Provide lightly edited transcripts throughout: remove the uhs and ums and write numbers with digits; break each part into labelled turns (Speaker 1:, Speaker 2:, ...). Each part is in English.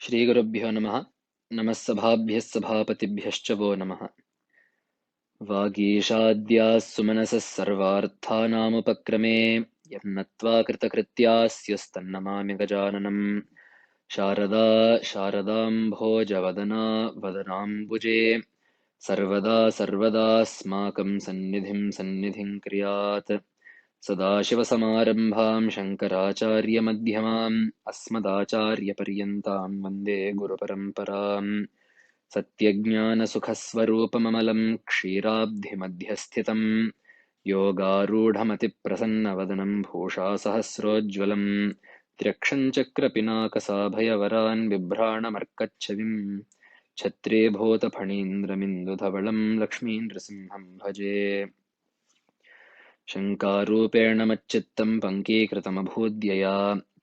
Speaker 1: श्रीगुरुभ्यो नमः। नमः सभाभ्यः सभापतिभ्यश्च वो नमः। वागीशाद्याः सुमनसः सर्वार्थानामुपक्रमे यन्नत्वा कृतकृत्यास्यस्तन्नमामि गजाननम्। शारदा शारदाम्भोजवदना वदनाम्बुजे सर्वदा सर्वदास्माकं सन्निधिं क्रियात्। सदाशिवसमारम्भां शङ्कराचार्यमध्यमाम् अस्मदाचार्यपर्यन्तां वन्दे गुरुपरम्पराम्। सत्यज्ञानसुखस्वरूपममलं क्षीराब्धिमध्यस्थितम् योगारूढमतिप्रसन्नवदनं भूषासहस्रोज्ज्वलम् त्र्यक्षञ्चक्रपिनाकसाभयवरान् बिभ्राणमर्कच्छविम् छत्रीभूतफणीन्द्रमिन्दुधवलं लक्ष्मीनृसिंहं भजे। शङ्कारूपेण मच्चित्तं पङ्कीकृतमभूद्यया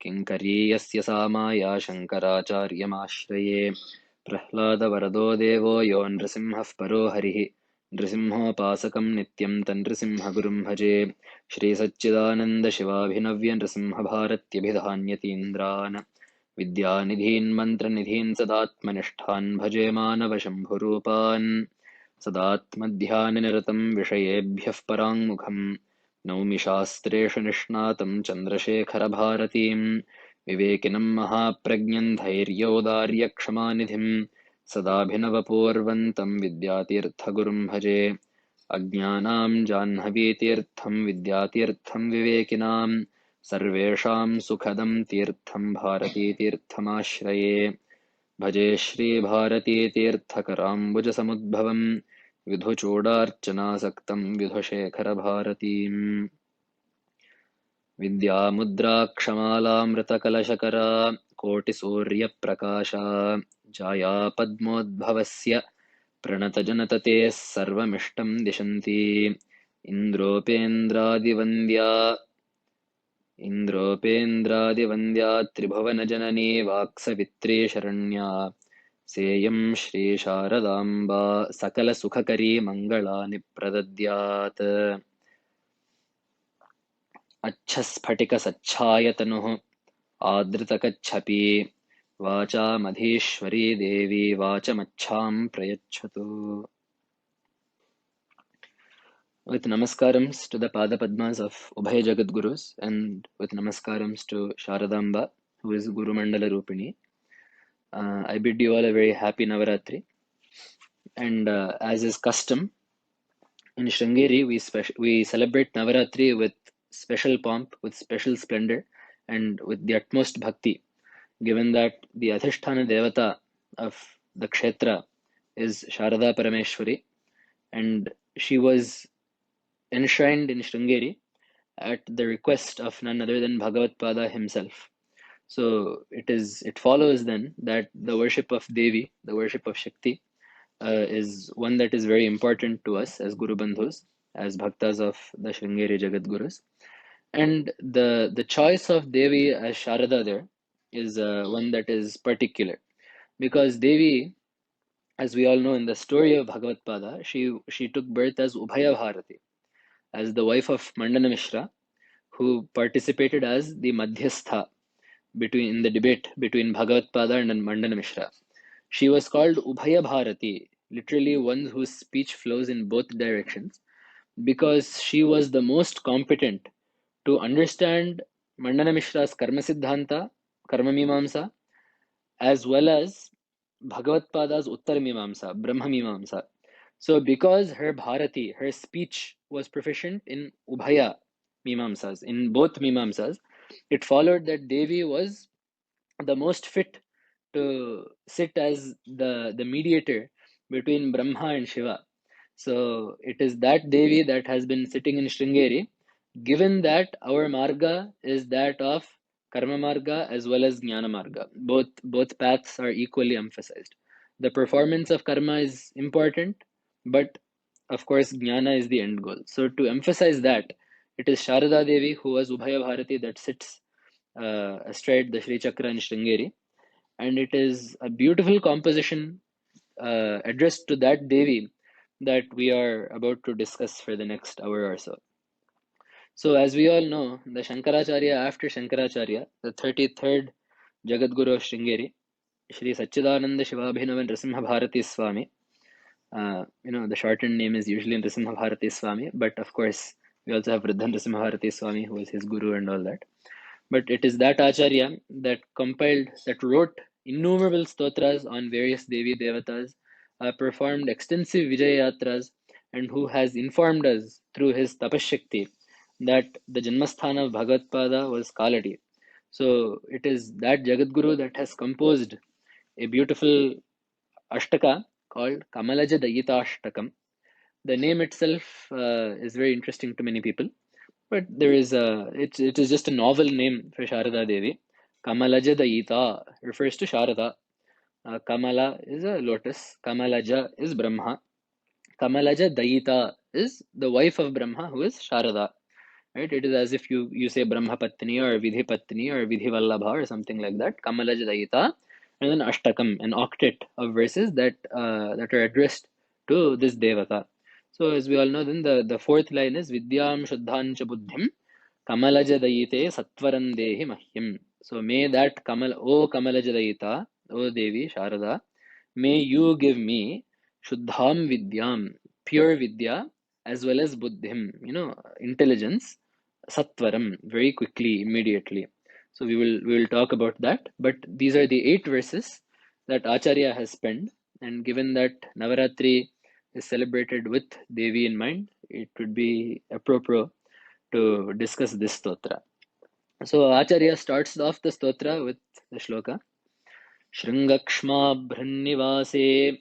Speaker 1: किङ्करीयस्य सा माया शङ्कराचार्यमाश्रये। प्रह्लादवरदो देवो यो नृसिंहः परो हरिः नृसिंहोपासकं नित्यं तन्नृसिंहगुरुं भजे। श्रीसच्चिदानन्दशिवाभिनव्यनृसिंहभारत्यभिधान्यतीन्द्रान् विद्यानिधीन् मन्त्रनिधीन् सदात्मनिष्ठान् भजे मानवशम्भुरूपान्। सदात्मध्याननिरतं विषयेभ्यः पराङ्मुखम् नौमि शास्त्रेषु निष्णातं चन्द्रशेखरभारतीम् विवेकिनं महाप्रज्ञं धैर्योदार्यक्षमानिधिं सदाभिनवपूर्वन्तं विद्यातीर्थगुरुं भजे। अज्ञानां जाह्नवीतीर्थं विद्यातीर्थं विवेकिनां सर्वेषां सुखदं तीर्थं भारतीतीर्थमाश्रये। भजे श्रीभारतीतीर्थकराम्बुजसमुद्भवम् विधुचूडार्चनासक्तं विधुशेखरभारतीम्। विद्यामुद्राक्षमालामृतकलशकरा कोटिसूर्यप्रकाशा जाया पद्मोद्भवस्य प्रणतजनततेः सर्वमिष्टं दिशन्ति। इन्द्रोपेन्द्रादिवन्द्या त्रिभुवनजननी वाक्सवित्री शरण्या सेयं श्रीशारदाम्बा सकलसुखकरी मङ्गलानि प्रदद्यात्। अच्छस्फटिकसच्छायतनुः आदृतकच्छपी वाचामधीश्वरी देवी वाचमच्छां प्रयच्छतु। With namaskarams to the Pada Padmas of Ubhay Jagat Gurus and with namaskarams to Sharadamba, who is Guru Mandala Rupini, I bid you all a very happy Navaratri. And as is custom, in Sringeri, we celebrate Navaratri with special pomp, with special splendor, and with the utmost bhakti, given that the Adhishthana Devata of the Kshetra is Sharada Parameshwari, and she was enshrined in Sringeri at the request of none other than Bhagavad Pada himself. So it follows then that the worship of Devi, the worship of Shakti, is one that is very important to us as Guru Bandhus, as Bhaktas of the Sringeri Jagat Gurus. And the choice of Devi as Sharada there is one that is particular, because Devi, as we all know in the story of Bhagavad Pada, she took birth as Ubhaya Bharati, as the wife of Mandana Mishra, who participated as the Madhyastha in the debate between Bhagavad Pada and Mandana Mishra. She was called Ubhaya Bharati, literally one whose speech flows in both directions, because she was the most competent to understand Mandana Mishra's Karma Siddhanta, Karma Mimamsa, as well as Bhagavad Pada's Uttar Mimamsa, Brahma Mimamsa. So because her Bharati, her speech was proficient in Ubhaya Mimamsas, in both Mimamsas, it followed that Devi was the most fit to sit as the mediator between Brahma and Shiva. So it is that Devi that has been sitting in Sringeri, given that our marga is that of Karma Marga as well as Jnana Marga. Both paths are equally emphasized. The performance of karma is important, but of course Jnana is the end goal. So to emphasize that, it is Sharada Devi who was Ubhaya Bharati that sits astride the Sri Chakra in Sringeri, and it is a beautiful composition addressed to that Devi that we are about to discuss for the next hour or so. So, as we all know, the Shankaracharya after Shankaracharya, the 33rd Jagadguru of Sringeri, Shri Sachidananda Shivabhinavan Nrsimha Bharati Swami. The shortened name is usually Nrsimha Bharati Swami, but of course, we also have Vriddha Nrsimha Bharati Swami, who is his guru and all that. But it is that Acharya that compiled, that wrote innumerable stotras on various Devi Devatas, performed extensive Vijaya Yatras, and who has informed us through his Tapashakti that the Janmasthana of Bhagavad was Kaladi. So it is that Jagadguru that has composed a beautiful Ashtaka called Kamalajadayitashtakam. The name itself is very interesting to many people, but it is just a novel name for Sharada Devi. Kamalajadayita refers to Sharada. Kamala is a lotus. Kamalaja is Brahma. Kamalajadayita is the wife of Brahma, who is Sharada. Right? It is as if you say Brahma Patni or Vidhi Patni or Vidhi Vallabha or something like that. Kamalajadayita, and then Ashtakam, an octet of verses that are addressed to this Devata. So as we all know, then the fourth line is Vidyam Shuddhancha Buddhim Kamalajadayite Satvaram Dehi Mahyam. So may that O Kamalajadayita, O Devi Sharada, may you give me Shuddham Vidyam, pure Vidya, as well as Buddhim, intelligence, Satvaram, very quickly, immediately. So we will talk about that. But these are the 8 verses that Acharya has penned, and given that Navaratri is celebrated with Devi in mind, it would be appropriate to discuss this stotra. So Acharya starts off the stotra with the shloka. Shringakshmabhrannivase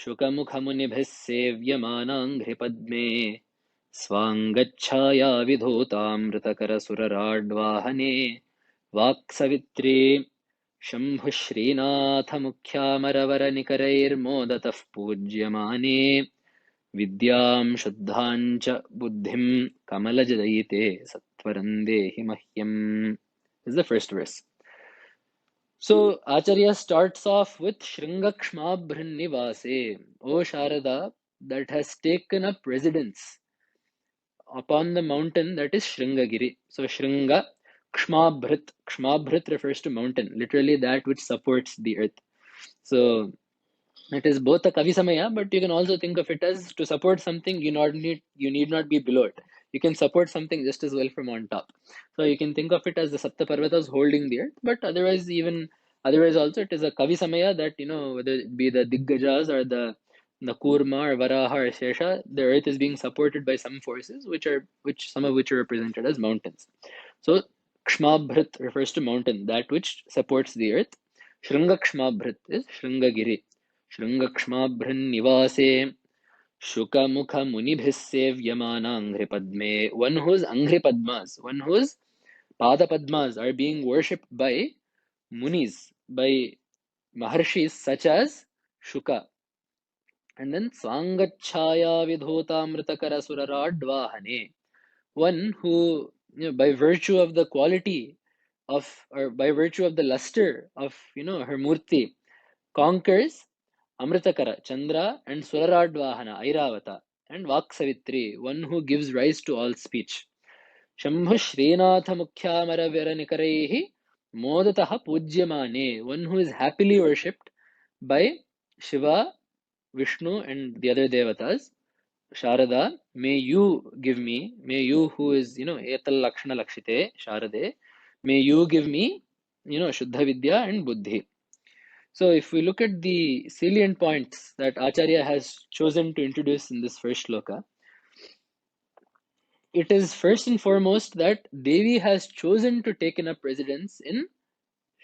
Speaker 1: शुकमुखमुनिभिः सेव्यमानाङ्घ्रिपद्मे स्वाङ्गच्छाया विधूतामृतकरसुरराड्वाहने वाक्सवित्री शम्भुश्रीनाथमुख्यामरवरनिकरैर्मोदतः pujyamane विद्यां शुद्धां च बुद्धिं कमलजदयिते सत्वरं देहि मह्यम्. This is the first verse. So Acharya starts off with Shringakshmabhrannivase, O Sharada, that has taken up residence upon the mountain that is Shringagiri. So Shringa, Kshmabhrit refers to mountain, literally that which supports the earth. So it is both a Kavisamaya, but you can also think of it as to support something, you need not be below it. You can support something just as well from on top. So you can think of it as the Sapta Parvatas holding the earth, but otherwise also it is a Kavisamaya that, whether it be the Diggajas or the Kurma or Varaha or Shesha, the earth is being supported by some forces, some of which are represented as mountains. So Kshmabhrit refers to mountain, that which supports the earth. Shringakshmabhrit is Shringagiri. Shringakshmabhrannivase Shukamukha Munibhis Sevyamana Anghripadme. One whose Anghripadmas, one whose Padapadmas are being worshipped by Munis, by Maharshis such as Shuka. And then Swangachaya Vidhotamritakara Suraradvahane. One who, by virtue of the quality or by virtue of the luster of, her Murti, conquers Amritakara, Chandra, and Suraradvahana, Airavata, and Vaksavitri, one who gives rise to all speech. Shambhu Srinatha Mukhyamara Viranikaraihi Modataha Pujyamane, one who is happily worshipped by Shiva, Vishnu, and the other devatas. Sharada, may you who is, Etal Lakshana Lakshite, Sharade, may you give me, Shuddha Vidya and Buddhi. So if we look at the salient points that Acharya has chosen to introduce in this first shloka, it is first and foremost that Devi has chosen to take up residence in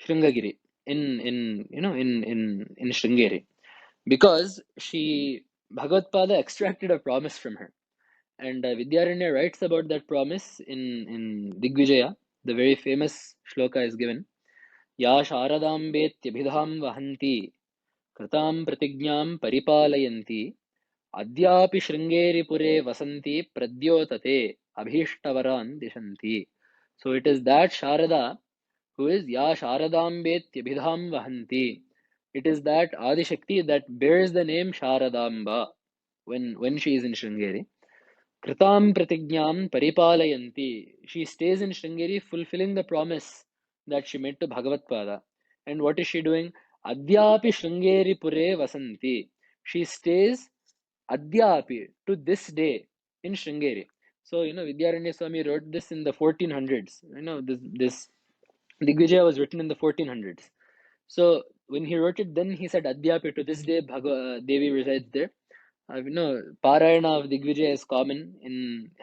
Speaker 1: Sringagiri, in Sringeri, because Bhagavad extracted a promise from her. And Vidyaranya writes about that promise in Digvijaya. The very famous shloka is given. Ya Sharadambetyabhidham vahanti Kratam Pratignyam Paripalayanti Adyapi Shringeri Vasanti Pradyotate Abhishtavaran Dishanti. So it is that Sharada who is Ya Sharadambetyabhidham Vahanti. It is that Adishakti that bears the name Sharadamba when she is in Shringeri. Kritam Pratignyam Paripalayanti. She stays in Shringeri fulfilling the promise that she made to Bhagavatpada. And what is she doing? Adyapi Sringeri Pure Vasanti. She stays Adyapi to this day in Sringeri. So, Vidyaranya Swami wrote this in the 1400s. This Digvijaya was written in the 1400s. So when he wrote it, then he said Adyapi, to this day Devi resides there. Parayana of Digvijaya is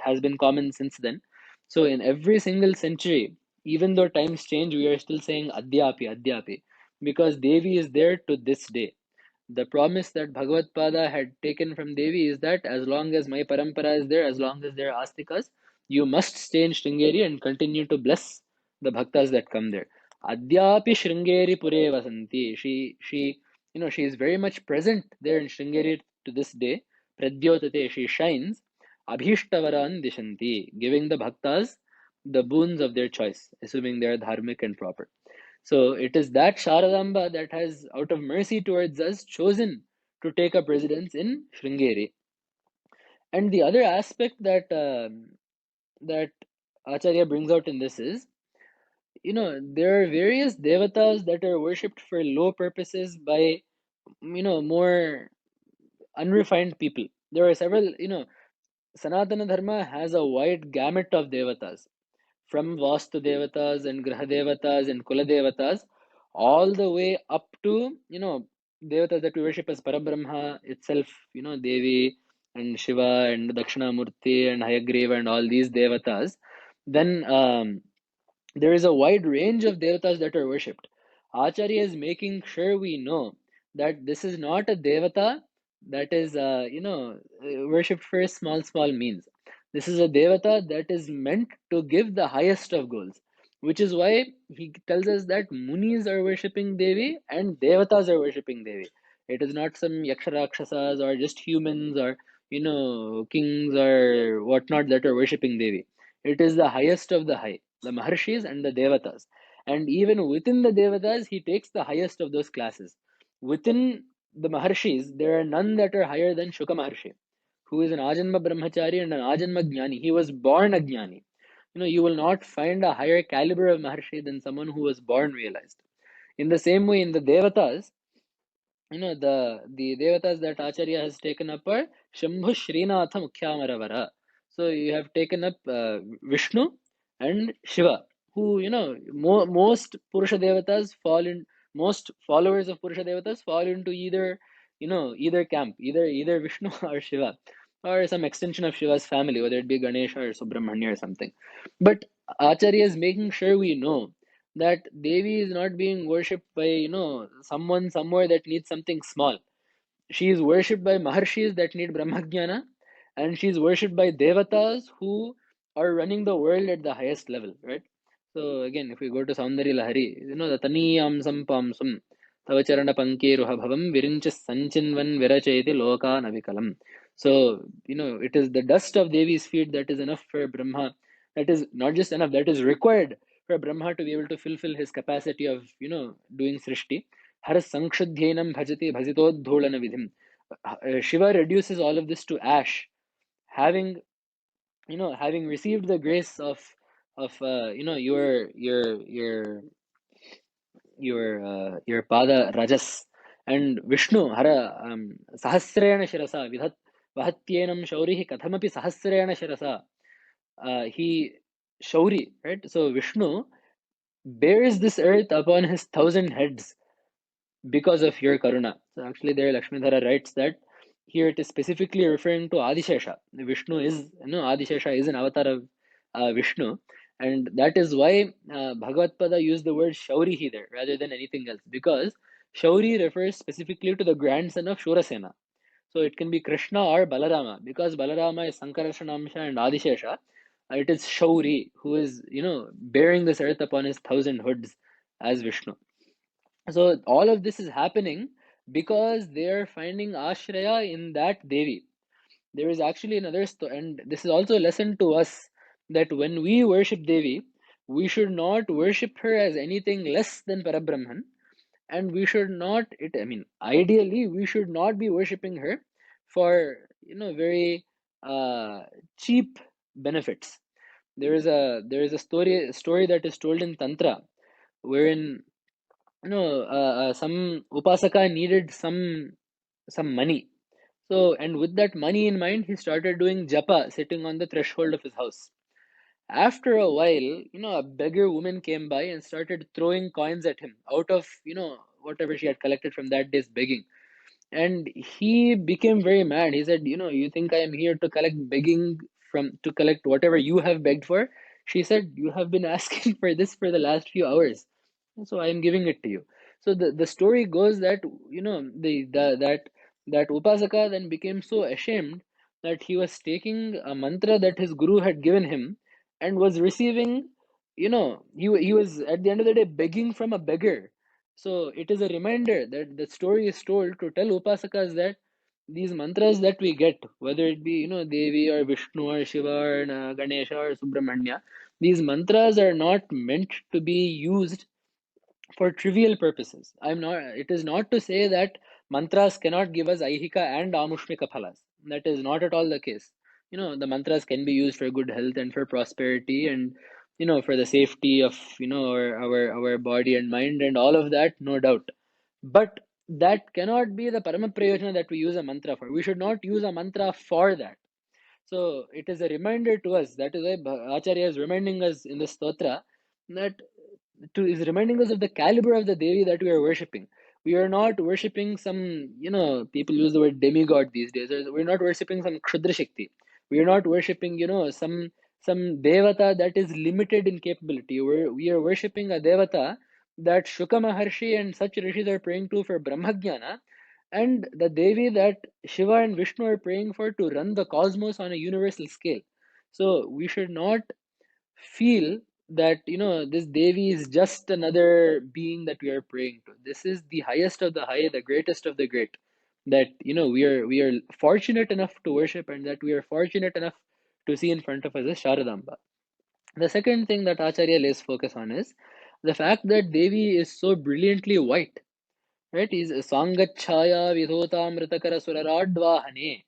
Speaker 1: has been common since then. So in every single century, even though times change, we are still saying Adyapi, Adyapi, because Devi is there to this day. The promise that Bhagavad Pada had taken from Devi is that as long as my parampara is there, as long as there are astikas, you must stay in Sringeri and continue to bless the bhaktas that come there. Adyapi Sringeri Pure Vasanti. She is very much present there in Sringeri to this day. Pradyotate, she shines. Abhishtavaran Dishanti, giving the bhaktas the boons of their choice, assuming they are dharmic and proper. So it is that Sharadamba that has, out of mercy towards us, chosen to take up residence in Sringeri. And the other aspect that Acharya brings out in this is, there are various devatas that are worshipped for low purposes by, more unrefined people. There are several, Sanatana Dharma has a wide gamut of devatas, from Vastu Devatas and Graha Devatas and Kula Devatas, all the way up to, Devatas that we worship as Parabrahma itself, Devi and Shiva and Dakshinamurti and Hayagreva and all these Devatas. Then there is a wide range of devatas that are worshipped. Acharya is making sure we know that this is not a devata that is, worshipped for small means. This is a devata that is meant to give the highest of goals, which is why he tells us that munis are worshipping Devi and devatas are worshipping Devi. It is not some yaksharakshasas or just humans or, kings or whatnot that are worshipping Devi. It is the highest of the high, the Maharshis and the Devatas. And even within the Devatas, he takes the highest of those classes. Within the Maharshis, there are none that are higher than Shuka Maharshi, who is an Ajanma Brahmachari and an Ajanma Jnani. He was born a Jnani. You will not find a higher caliber of Maharshi than someone who was born realized. In the same way, in the Devatas, the devatas that Acharya has taken up are Shambhu Srinatha Mukhyamaravara. So you have taken up Vishnu and Shiva, who, most Purusha devatas most followers of Purusha devatas fall into either camp, either Vishnu or Shiva, or some extension of Shiva's family, whether it be Ganesha or Subramanya or something. But Acharya is making sure we know that Devi is not being worshipped by, someone somewhere that needs something small. She is worshipped by Maharshis that need Brahmajnana, and she is worshipped by Devatas who are running the world at the highest level, right? So again, if we go to Saundari Lahari, the Taniyam Sampamsum, Tavacharana Pankiruha Bhavam Virinchis Sanchinvan Viracheti Loka Navikalam. So, it is the dust of Devi's feet that is enough for Brahma. That is not just enough, that is required for Brahma to be able to fulfill his capacity of, doing Srishti. Har Sankshudhyenam Bhajati Bhajitodholana Vidhim. Shiva reduces all of this to ash, having having received the grace of your pada rajas, and Vishnu hara sahasrena shirasa vidhat vahatyenam shaurihi kathamapi sahasrena shirasa, he shauri, right? So Vishnu bears this earth upon his 1,000 heads because of your karuna. So actually there Lakshmidhara writes that here it is specifically referring to Adishesha. Vishnu is, Adishesha is an avatar of Vishnu, and that is why Bhagavad Pada used the word Shaurihi there rather than anything else, because Shauri refers specifically to the grandson of Shurasena. So it can be Krishna or Balarama, because Balarama is Sankarashanamsha and Adishesha. It is Shauri who is, bearing this earth upon his 1,000 hoods as Vishnu. So all of this is happening because they are finding Ashraya in that Devi. There is actually another and this is also a lesson to us, that when we worship Devi, we should not worship her as anything less than Parabrahman, and we should not ideally we should not be worshipping her for, very uh, cheap benefits. There is a story that is told in Tantra, wherein some upasaka needed some money. So, and with that money in mind, he started doing japa, sitting on the threshold of his house. After a while, a beggar woman came by and started throwing coins at him out of, whatever she had collected from that day's begging. And he became very mad. He said, you think I am here to collect whatever you have begged for? She said, you have been asking for this for the last few hours, so I am giving it to you. So the story goes that, that Upasaka then became so ashamed that he was taking a mantra that his guru had given him and was receiving, he was at the end of the day begging from a beggar. So it is a reminder that the story is told to tell Upasakas that these mantras that we get, whether it be, Devi or Vishnu or Shiva or Ganesha or Subramanya, these mantras are not meant to be used for trivial purposes. It is not to say that mantras cannot give us Aihika and Amushmika phalas. That is not at all the case. The mantras can be used for good health and for prosperity and, for the safety of, our body and mind and all of that, no doubt. But that cannot be the Parama Prayojana that we use a mantra for. We should not use a mantra for that. So it is a reminder to us. That is why Acharya is reminding us in the stotra that is reminding us of the caliber of the Devi that we are worshipping. We are not worshipping some, people use the word demigod these days. We're not worshipping some Kshudra Shakti. We are not worshipping, some Devata that is limited in capability. We are worshipping a Devata that Shuka Maharshi and such rishis are praying to for Brahmajnana, and the Devi that Shiva and Vishnu are praying for to run the cosmos on a universal scale. So we should not feel that, this Devi is just another being that we are praying to. This is the highest of the high, the greatest of the great, that, we are fortunate enough to worship, and that we are fortunate enough to see in front of us as Sharadamba. The second thing that Acharya lays focus on is the fact that Devi is so brilliantly white. Right? Is Sangachaya Vidhotamritakara Suraradvahane.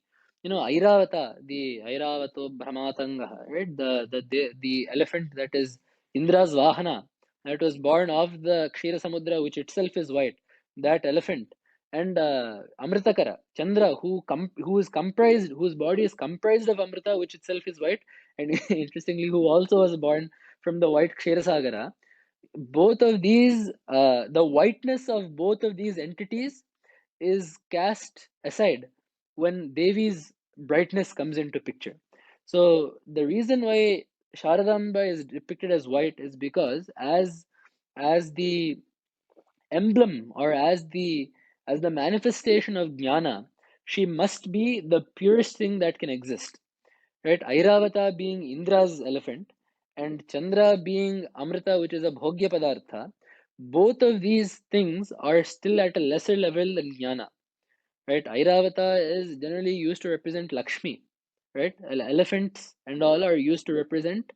Speaker 1: Airavata, the Airavato Brahmatanga, right? The elephant that is Indra's Vahana, that was born of the Kshira Samudra, which itself is white. That elephant. And Amritakara, Chandra, who is comprised, whose body is comprised of Amrita, which itself is white, and interestingly, who also was born from the white Ksherasagara. Both of these, the whiteness of both of these entities is cast aside when Devi's brightness comes into picture. So the reason why Sharadamba is depicted as white is because as the emblem, or as the manifestation of jnana, she must be the purest thing that can exist. Right? Airavata being Indra's elephant and Chandra being Amrita, which is a Bhogya Padartha, both of these things are still at a lesser level than Jnana. Right? Airavata is generally used to represent Lakshmi. Right? Elephants and all are used to represent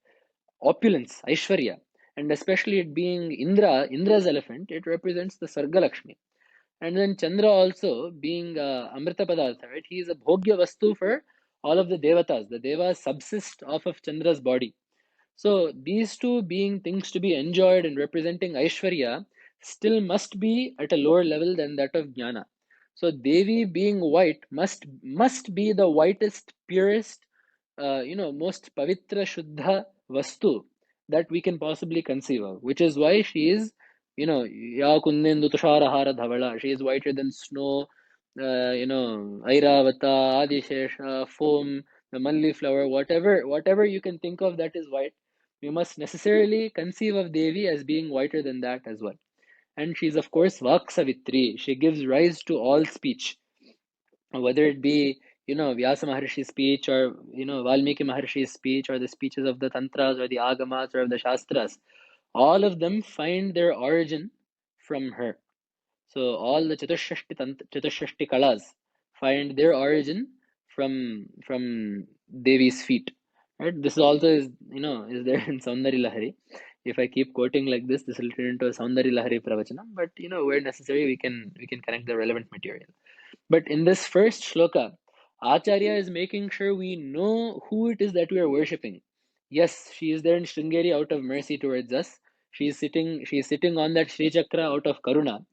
Speaker 1: opulence, Aishwarya. And especially it being Indra's elephant, it represents the Sarga Lakshmi. And then Chandra also being Amrita Padartha, right? He is a Bhogya Vastu for all of the Devatas. The Devas subsist off of Chandra's body. So these two being things to be enjoyed and representing Aishwarya still must be at a lower level than that of Jnana. So Devi being white must be the whitest, purest, most pavitra shuddha vastu that we can possibly conceive of, which is why she is, ya kundendu tusharahara dhavala. She is whiter than snow, Airavata, Adishesha, foam, the Malli flower, whatever you can think of that is white, we must necessarily conceive of Devi as being whiter than that as well. And she's of course Vak Savitri. She gives rise to all speech, whether it be, Vyasa Maharshi's speech, or, Valmiki Maharshi's speech, or the speeches of the Tantras or the Agamas or of the Shastras. All of them find their origin from her. So all the Chatushashti Kalas find their origin from Devi's feet. Right? This also is there in Saundari Lahari. If I keep quoting like this will turn into a Saundari Lahari Pravachanam. But where necessary, we can connect the relevant material. But in this first shloka, Acharya is making sure we know who it is that we are worshipping. Yes, she is there in Sringeri out of mercy towards us. She's sitting on that Sri Chakra out of Karuna.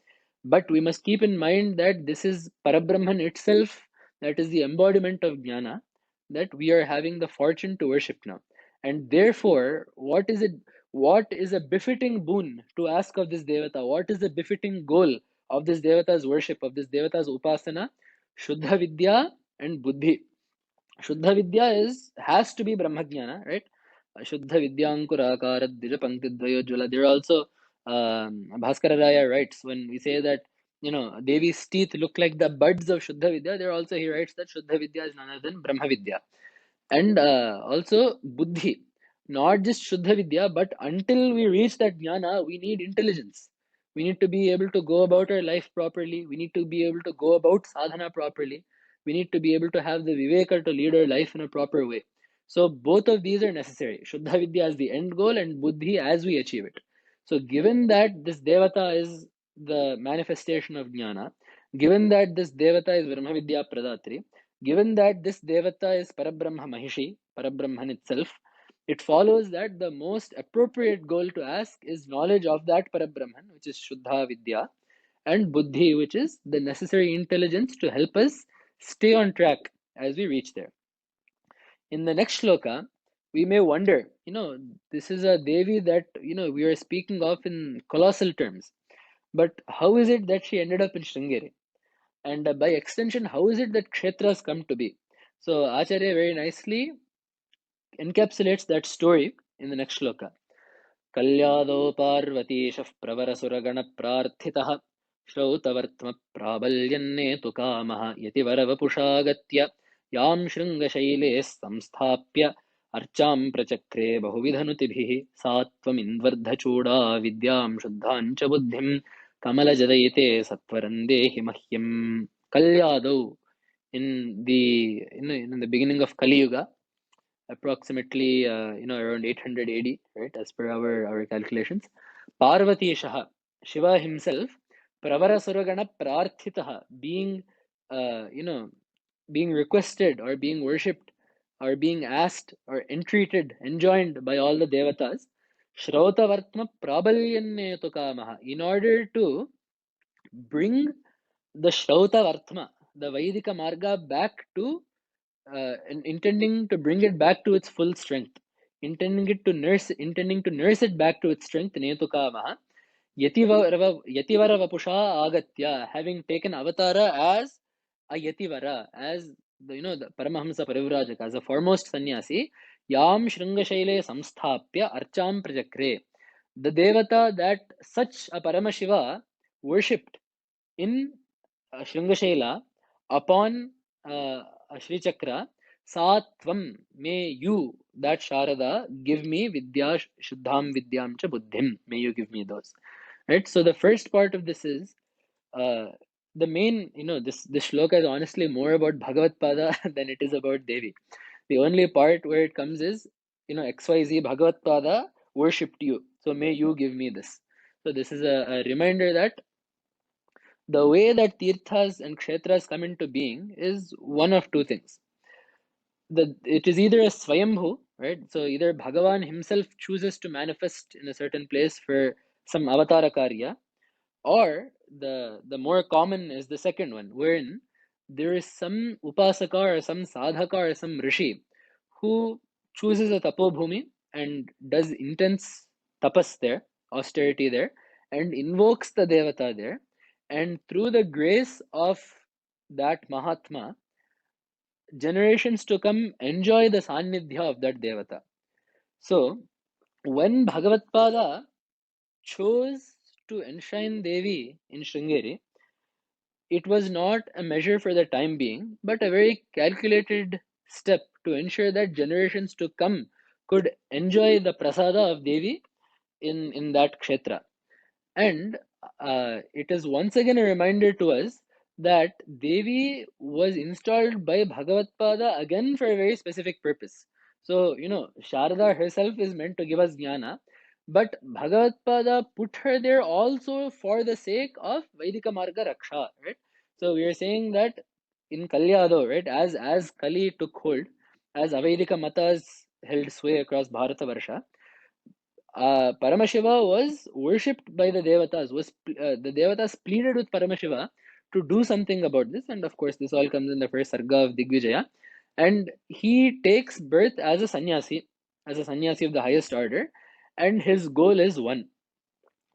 Speaker 1: But we must keep in mind that this is Parabrahman itself, that is the embodiment of Jnana, that we are having the fortune to worship now. And therefore, what is a befitting boon to ask of this Devata? What is the befitting goal of this Devata's worship, of this Devata's Upasana? Shuddha Vidya and Buddhi. Shuddha Vidya has to be Brahmajnana, right? Shuddha Vidyankura Dvija Pankti Dvayojjvala. There are also Bhaskara Raya writes, when we say that Devi's teeth look like the buds of Shuddha Vidya, there also he writes that Shuddha Vidya is none other than Brahma Vidya. And also Buddhi, not just Shuddha Vidya, but until we reach that Jnana, we need intelligence. We need to be able to go about our life properly. We need to be able to go about sadhana properly. We need to be able to have the viveka to lead our life in a proper way. So both of these are necessary. Shuddha Vidya as the end goal and Buddhi as we achieve it. So given that this Devata is the manifestation of Jnana, given that this Devata is Brahma Vidya Pradatri, given that this Devata is Parabrahma Mahishi, Parabrahman itself, it follows that the most appropriate goal to ask is knowledge of that Parabrahman, which is Shuddha Vidya, and Buddhi, which is the necessary intelligence to help us stay on track as we reach there. In the next shloka, we may wonder, this is a Devi that, we are speaking of in colossal terms. But how is it that she ended up in Sringeri? And by extension, how is it that kshetras come to be? So Acharya very nicely encapsulates that story in the next shloka. Kalyado parvatishah pravarasuragana prarthitah Shrautavartma prabalyanne tu kamaha yativaravapushagatya Yam shringashaile samsthapya Archam prachakre bahuvidhanutibhi Sattvam indvardhachuda vidyam shuddhancha buddhim Kamalajadayite satvarandehi mahyam. Kalyado, in the beginning of Kali Yuga, approximately around 800 AD, right, as per our calculations. Parvati Shaha, Shiva himself, Pravarasuragana Prarthitaha, being being requested or being worshipped or being asked or entreated, enjoined by all the devatas, Shrautavartma Prabalyanne Tukamaha, in order to bring the Shrautavartma, the Vaidika Marga, back to intending to bring it back to its full strength, intending to nurse it back to its strength. Netukamaha Yativara Vapusha Agatya, having taken avatara as a Yativara, as the Paramahamsa Parivrajaka, as a foremost sannyasi. Yam Shringashaile Samsthapya Archam Prajakre, the Devata that such a Paramashiva worshipped in Shringashaila upon Shri Chakra. Satvam, may you, that Sharada, give me Vidya Shuddham Vidyam cha Buddhim. May you give me those. Right? So the first part of this is uh, the main, this shloka is honestly more about Bhagavad Pada than it is about Devi. The only part where it comes is, XYZ Bhagavad Pada worshipped you. So may you give me this. So this is a reminder that the way that tirthas and kshetras come into being is one of two things. It is either a swayambhu, right? So either Bhagavan himself chooses to manifest in a certain place for some avatara karya, or the more common is the second one, wherein there is some upasaka or some sadhaka or some rishi who chooses a tapobhumi and does intense tapas there, austerity there, and invokes the devata there, and through the grace of that Mahatma, generations to come enjoy the sannidhya of that devata. So when Bhagavatpada chose to enshrine Devi in Sringeri, it was not a measure for the time being, but a very calculated step to ensure that generations to come could enjoy the prasada of Devi in that kshetra. And it is once again a reminder to us that Devi was installed by Bhagavatpada again for a very specific purpose. So, Sharada herself is meant to give us jnana, but Bhagavatpada put her there also for the sake of Vaidika Marga Raksha, right? So we are saying that in Kalyado, right, as Kali took hold, as Avaidika Matas held sway across Bharata Varsha, Paramashiva was worshipped by the Devatas. The Devatas pleaded with Paramashiva to do something about this, and of course, this all comes in the first sarga of Digvijaya. And he takes birth as a sannyasi of the highest order, and his goal is one.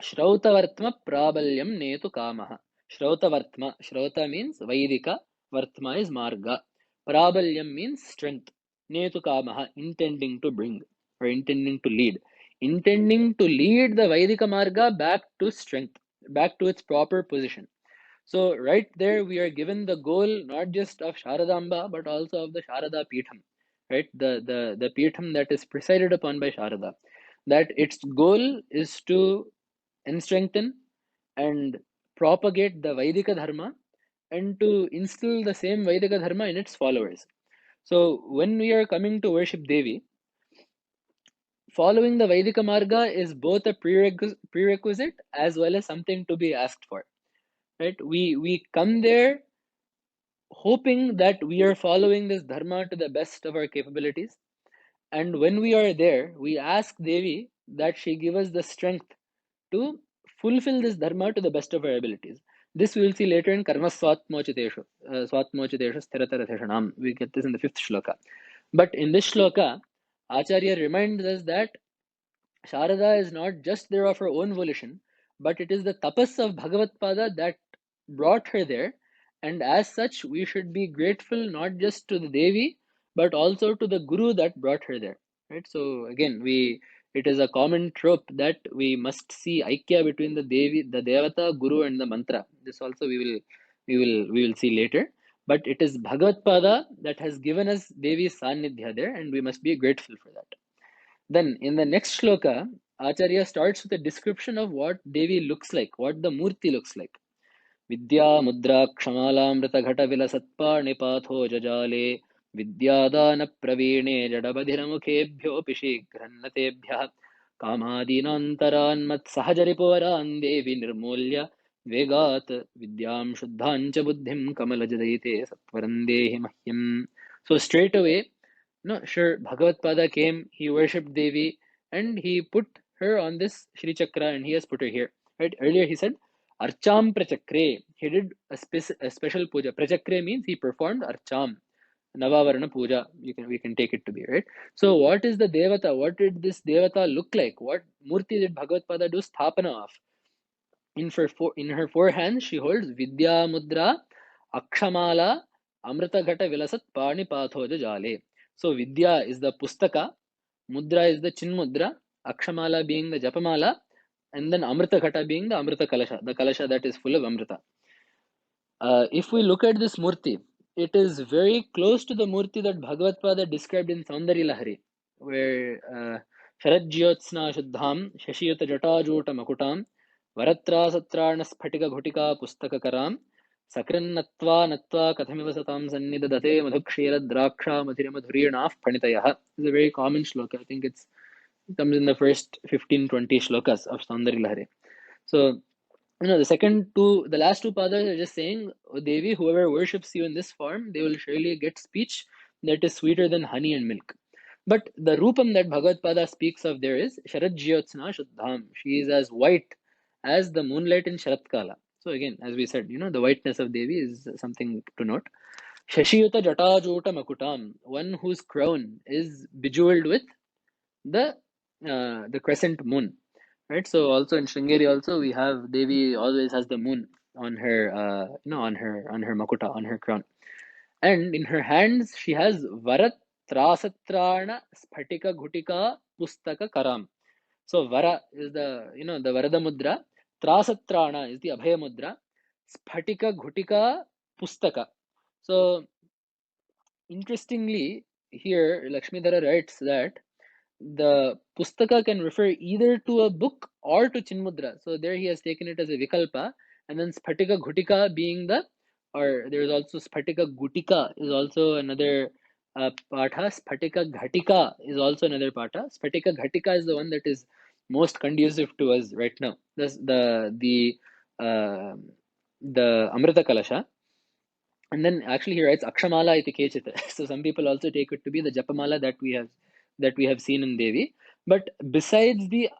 Speaker 1: Shrautavartma prabalyam netu kamaha. Shrautavartma. Shrauta means Vaidika. Vartma is marga. Prabalyam means strength. Netu kamaha. Intending to bring or intending to lead. Intending to lead the Vaidika marga back to strength, back to its proper position. So right there we are given the goal not just of Sharadamba but also of the Sharada Peetham, right? The Peetham that is presided upon by Sharada. That its goal is to strengthen and propagate the Vaidika Dharma and to instill the same Vaidika Dharma in its followers. So when we are coming to worship Devi, following the Vaidika Marga is both a prerequisite as well as something to be asked for. Right? We come there hoping that we are following this Dharma to the best of our capabilities. And when we are there, we ask Devi that she give us the strength to fulfill this dharma to the best of our abilities. This we will see later in Karma Swatmochiteshu, Swatmochiteshu Sthiratarateshanam. We get this in the 5th shloka. But in this shloka, Acharya reminds us that Sharada is not just there of her own volition, but it is the tapas of Bhagavatpada that brought her there. And as such, we should be grateful not just to the Devi, but also to the Guru that brought her there. Right? So again, it is a common trope that we must see Aikya between the Devi, the Devata, Guru, and the mantra. This also we will see later. But it is Bhagavatpada that has given us Devi's Sannidhya there, and we must be grateful for that. Then in the next shloka, Acharya starts with a description of what Devi looks like, what the Murti looks like. Vidya mudra ksamalamrita ghata vilasatpa nipatho jajale vidyadana pravine jadabadhiramukhebhyo pishigrannatebhya kamadinantaran mat sahajaripuvaran devi nirmulya vegat vidyam shuddhancha buddhim kamalajadayite satvarandehi mahyam. So straight away, no, sure, Bhagavatpada came, he worshipped Devi, and he put her on this Shri Chakra, and he has put her here. Right? Earlier he said, Archam Prachakre. He did a special puja. Prachakre means he performed Archam. Navavarana puja, we can take it to be, right? So what is the Devata? What did this Devata look like? What Murti did Bhagavatpada do sthapana of? In her four hands, she holds Vidya Mudra, Akshamala, Amrita Ghata Vilasat Pani Pathoja Jale. So Vidya is the Pustaka, Mudra is the Chinmudra, Akshamala being the Japamala, and then Amrita Ghata being the Amrita Kalasha, the Kalasha that is full of Amrita. If we look at this Murti, it is very close to the Murti that Bhagavatpada described in Saundari Lahari, where Sharajyotsna Shuddham, Shashiyata Jatajuta Makutam, Varatrasattrana Sphatika Ghutika Pustakakaram, Sakrannatva Natva Kathamiva Satam Sannidadate Madhukshira Draksha Madhurimadhurirnaf Pranitayaha. This is a very common shloka. I think it comes in the first 15-20 shlokas of Saundari Lahari. So, the last two padas are just saying, "O Devi, whoever worships you in this form, they will surely get speech that is sweeter than honey and milk." But the Rupam that Bhagavad speaks of there is Sharajyotsna Shuddham. She is as white as the moonlight in Sharatkala. So again, as we said, the whiteness of Devi is something to note. Shashiyuta Jatajuta Makutam, one whose crown is bejeweled with the crescent moon. Right, so also in Sringeri also we have Devi always has the moon on her, on her makuta, on her crown, and in her hands she has Varat Trasatrana Sphatika Ghutika Pustaka Karam. So Vara is the Varada Mudra, Trasatrana is the Abhaya Mudra, Sphatika Ghutika Pustaka. So interestingly, here Lakshmidhara writes that the pustaka can refer either to a book or to Chinmudra. So there he has taken it as a vikalpa, and then Sphatika Ghutika being or there is also Sphatika Gutika is also another patha. Sphatika Ghatika is also another patha. Sphatika Ghatika is the one that is most conducive to us right now. This uh, the Amrita Kalasha. And then actually he writes Akshamala iti kechita. So some people also take it to be the Japamala that we have seen in Devi. But besides the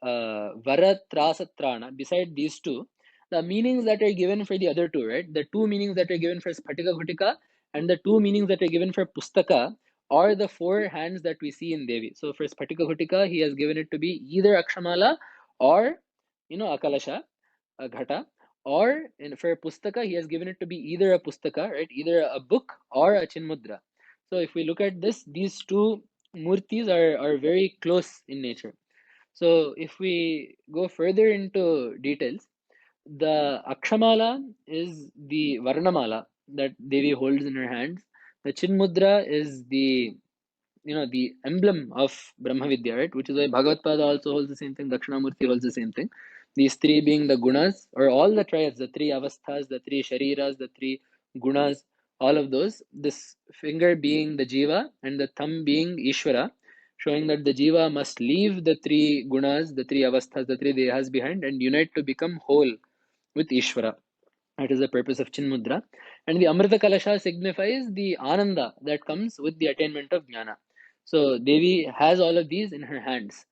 Speaker 1: Varatrasatrana, beside these two, the meanings that are given for the other two, right? The two meanings that are given for Spatika Ghutika and the two meanings that are given for Pustaka are the four hands that we see in Devi. So for Spatika Ghutika, he has given it to be either Akshamala or, Akalasha, a Ghata, or for Pustaka, he has given it to be either a Pustaka, right? Either a book or a Chinmudra. So if we look at this, these two murtis are very close in nature. So if we go further into details, the Akshamala is the Varnamala that Devi holds in her hands. The Chinmudra is the emblem of Brahma Vidya, right? Which is why Bhagavad Pada also holds the same thing, Dakshinamurti holds the same thing. These three being the gunas, or all the triads, the three avasthas, the three shariras, the three gunas, all of those. This finger being the jiva and the thumb being Ishvara, showing that the jiva must leave the three gunas, the three avasthas, the three dehas behind and unite to become whole with Ishvara. That is the purpose of Chinmudra. And the Amrita Kalasha signifies the Ananda that comes with the attainment of Jnana. So Devi has all of these in her hands.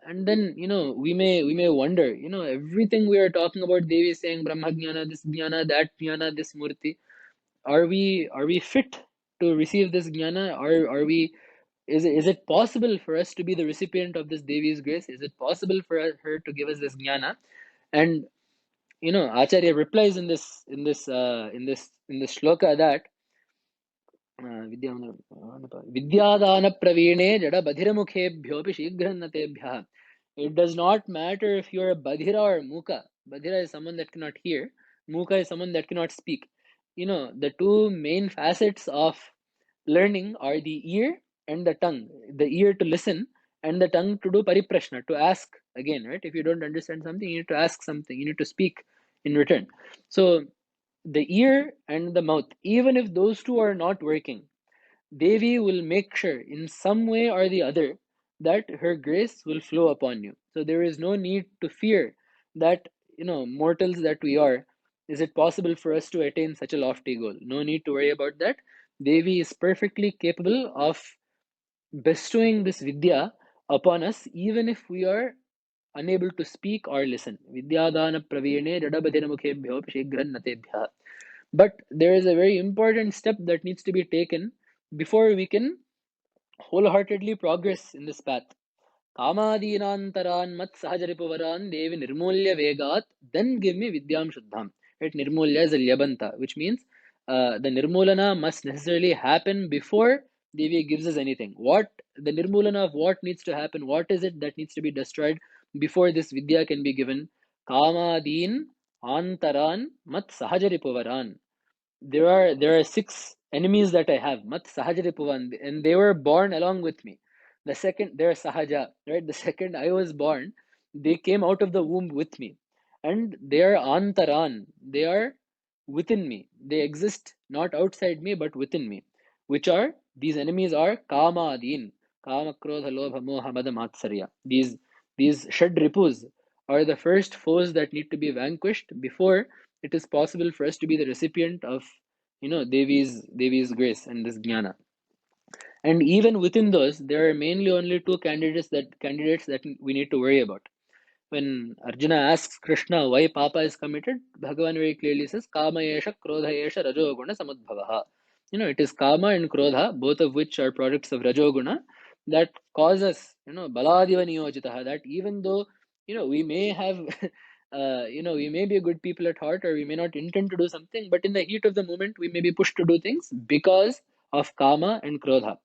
Speaker 1: And then, we may wonder, everything we are talking about Devi saying Brahma Jnana, this Jnana, that Jnana, this Murti, are we fit to receive this Jnana? Is it possible for us to be the recipient of this Devi's grace? Is it possible for her to give us this Jnana? And Acharya replies in this shloka that vidyadana pravine jada badhiramukhebhyopi shigrannatebhyah. It does not matter if you're a badhira or muka. Badhira is someone that cannot hear. Muka is someone that cannot speak. The two main facets of learning are the ear and the tongue. The ear to listen and the tongue to do pariprashna, to ask again, right? If you don't understand something, you need to ask something, you need to speak in return. So the ear and the mouth, even if those two are not working, Devi will make sure in some way or the other that her grace will flow upon you. So there is no need to fear that, mortals that we are, is it possible for us to attain such a lofty goal? No need to worry about that. Devi is perfectly capable of bestowing this Vidya upon us, even if we are unable to speak or listen. Vidyadana pravine jadabadhina mukhebhyo shigran natebhya. But there is a very important step that needs to be taken before we can wholeheartedly progress in this path. Kamadinantaran mat sahajaripuvaran devi nirmulya vegat, then give me vidyam shuddham. Right? Nirmulya is a lyabanta, which means the nirmulana must necessarily happen before Devi gives us anything. What the nirmulana of what needs to happen? What is it that needs to be destroyed before this vidya can be given? Kamadin antaran mat sahajaripuvaran. There are six enemies that I have. Mat Sahajaripuvan, and they were born along with me. The second, they're Sahaja, right? The second I was born, they came out of the womb with me. And they are Antaran. They are within me. They exist not outside me, but within me. Which are, these enemies are Kama Adin. Kama Krodha Lobha Moha Mada Matsarya. These Shad Ripus are the first foes that need to be vanquished before it is possible for us to be the recipient of Devi's grace and this jnana. And even within those, there are mainly only two candidates that we need to worry about. When Arjuna asks Krishna why Papa is committed, Bhagavan very clearly says, Kama Yesha Krodha Yesha Rajoguna Samudbhavaha. It is Kama and Krodha, both of which are products of Rajoguna, that cause us, Baladiva Niyojitaha, that even though, we may have, we may be a good people at heart, or we may not intend to do something, but in the heat of the moment, we may be pushed to do things because of Kama and Krodha.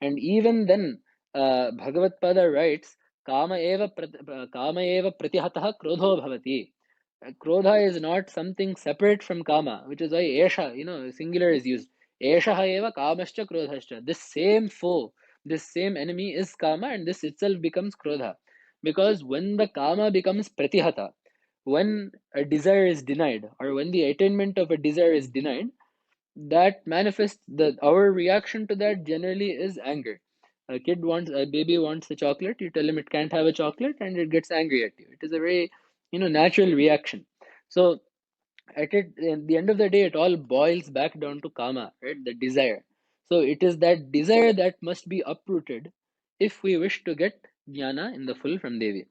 Speaker 1: And even then, Bhagavad Pada writes, Kama eva pratihataha krodho bhavati. Krodha is not something separate from Kama, which is why Esha, singular is used. Eshaha eva kamascha krodhascha. This same foe, this same enemy is Kama, and this itself becomes Krodha. Because when the Kama becomes pratihata, when a desire is denied, or when the attainment of a desire is denied, that manifests that our reaction to that generally is anger. A baby wants a chocolate, you tell him it can't have a chocolate, and it gets angry at you. It is a very, natural reaction. So at the end of the day, it all boils back down to kama, right? The desire. So it is that desire that must be uprooted if we wish to get jnana in the full from Devi.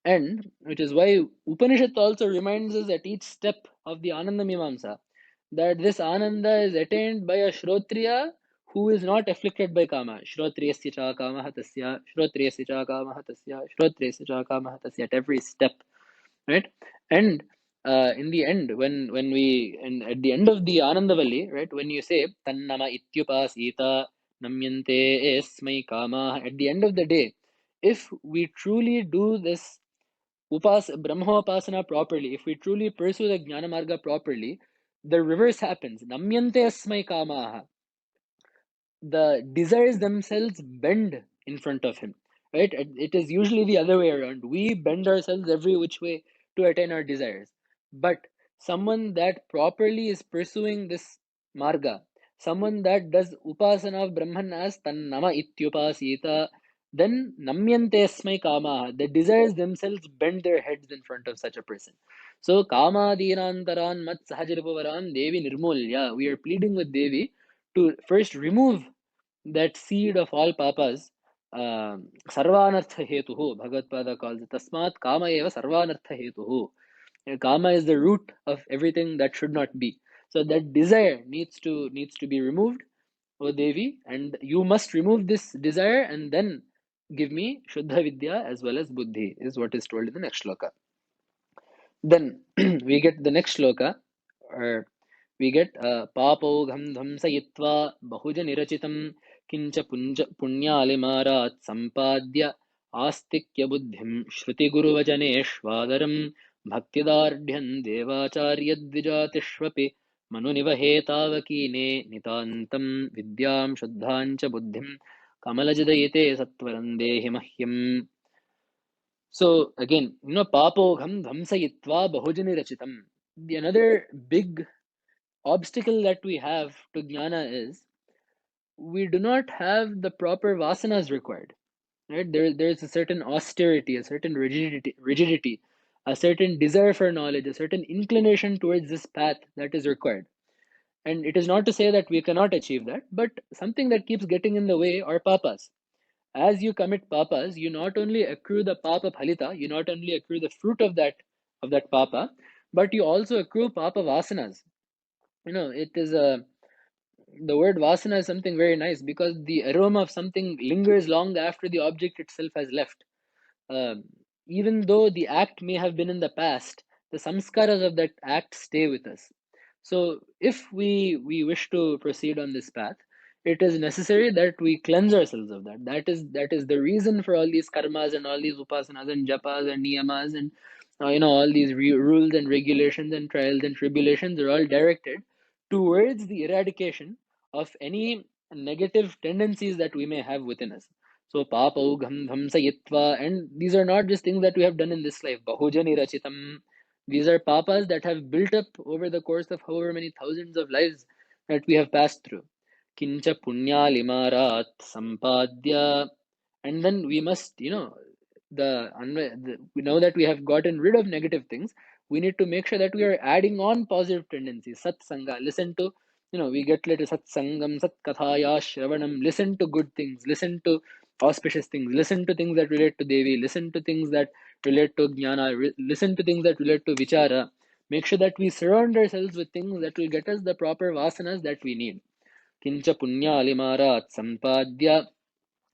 Speaker 1: And which is why Upanishad also reminds us at each step of the Ananda Mimamsa that this Ananda is attained by a Shrotriya who is not afflicted by Kama. Shrotriyasya cha kamaha tasya, Shrotriyasya cha kamaha tasya, Shrotriyasya cha kamaha tasya, at every step, right? And in the end, when we, and at the end of the Anandavalli, right, when you say Tannama ityupasita namyante esmai kama, at the end of the day, if we truly do this Brahmopasana properly, if we truly pursue the Jnana Marga properly, the reverse happens. Namyante asmai kamaha. The desires themselves bend in front of him, right? It is usually the other way around. We bend ourselves every which way to attain our desires. But someone that properly is pursuing this marga, someone that does upasana of Brahman as tannama ityupasita, then namyante asmai kama, the desires themselves bend their heads in front of such a person. So kama dinantaran mat sahajirupavaran devi nirmulya. We are pleading with Devi to first remove that seed of all papas. Sarvanartha hetuhu, Bhagavad Pada calls it. Tasmat kama eva sarvanartha hetuhu. Kama is the root of everything that should not be. So that desire needs to be removed, O Devi, and you must remove this desire and then give me Shuddha Vidya as well as Buddhi, is what is told in the next shloka. Then we get the next shloka, or we get Papogham Dhamsayitva Bahuja Nirachitam Kincha Punyalimarat Sampadya Astikya Buddhim Shruti Guru Vajaneshvadaram Bhaktidardhyan Devacharya Dvijatishvapi Manunivahetavakine Nitantam Vidyam Shuddhancha Buddhim Kamalajadayite Satvarandehi Mahyam. So again, papogham dhamsayitva bahujani rachitam. The another big obstacle that we have to jnana is we do not have the proper vasanas required. Right? There's a certain austerity, a certain rigidity, a certain desire for knowledge, a certain inclination towards this path that is required. And it is not to say that we cannot achieve that, but something that keeps getting in the way are papas. As you commit papas, you not only accrue the papa phalita, you not only accrue the fruit of that papa, but you also accrue papa vasanas. It is the word vasana is something very nice because the aroma of something lingers long after the object itself has left. Um, Even though the act may have been in the past, the samskaras of that act stay with us. So, if we wish to proceed on this path, it is necessary that we cleanse ourselves of that. That is the reason for all these karmas and all these upasanas and japas and niyamas and all these rules and regulations and trials and tribulations are all directed towards the eradication of any negative tendencies that we may have within us. So papaugham dhamsayitva, and these are not just things that we have done in this life. Bahujani rachitam. These are papas that have built up over the course of however many thousands of lives that we have passed through. Kincha punya limarat sampadya. And then we must, we know that we have gotten rid of negative things. We need to make sure that we are adding on positive tendencies. Satsanga, listen to, we get little satsangam, satkathaya, shravanam, listen to good things, listen to auspicious things, listen to things that relate to Devi, listen to things that relate to jnana, listen to things that relate to vichara. Make sure that we surround ourselves with things that will get us the proper vasanas that we need. Kincha punya alimarat sampadya.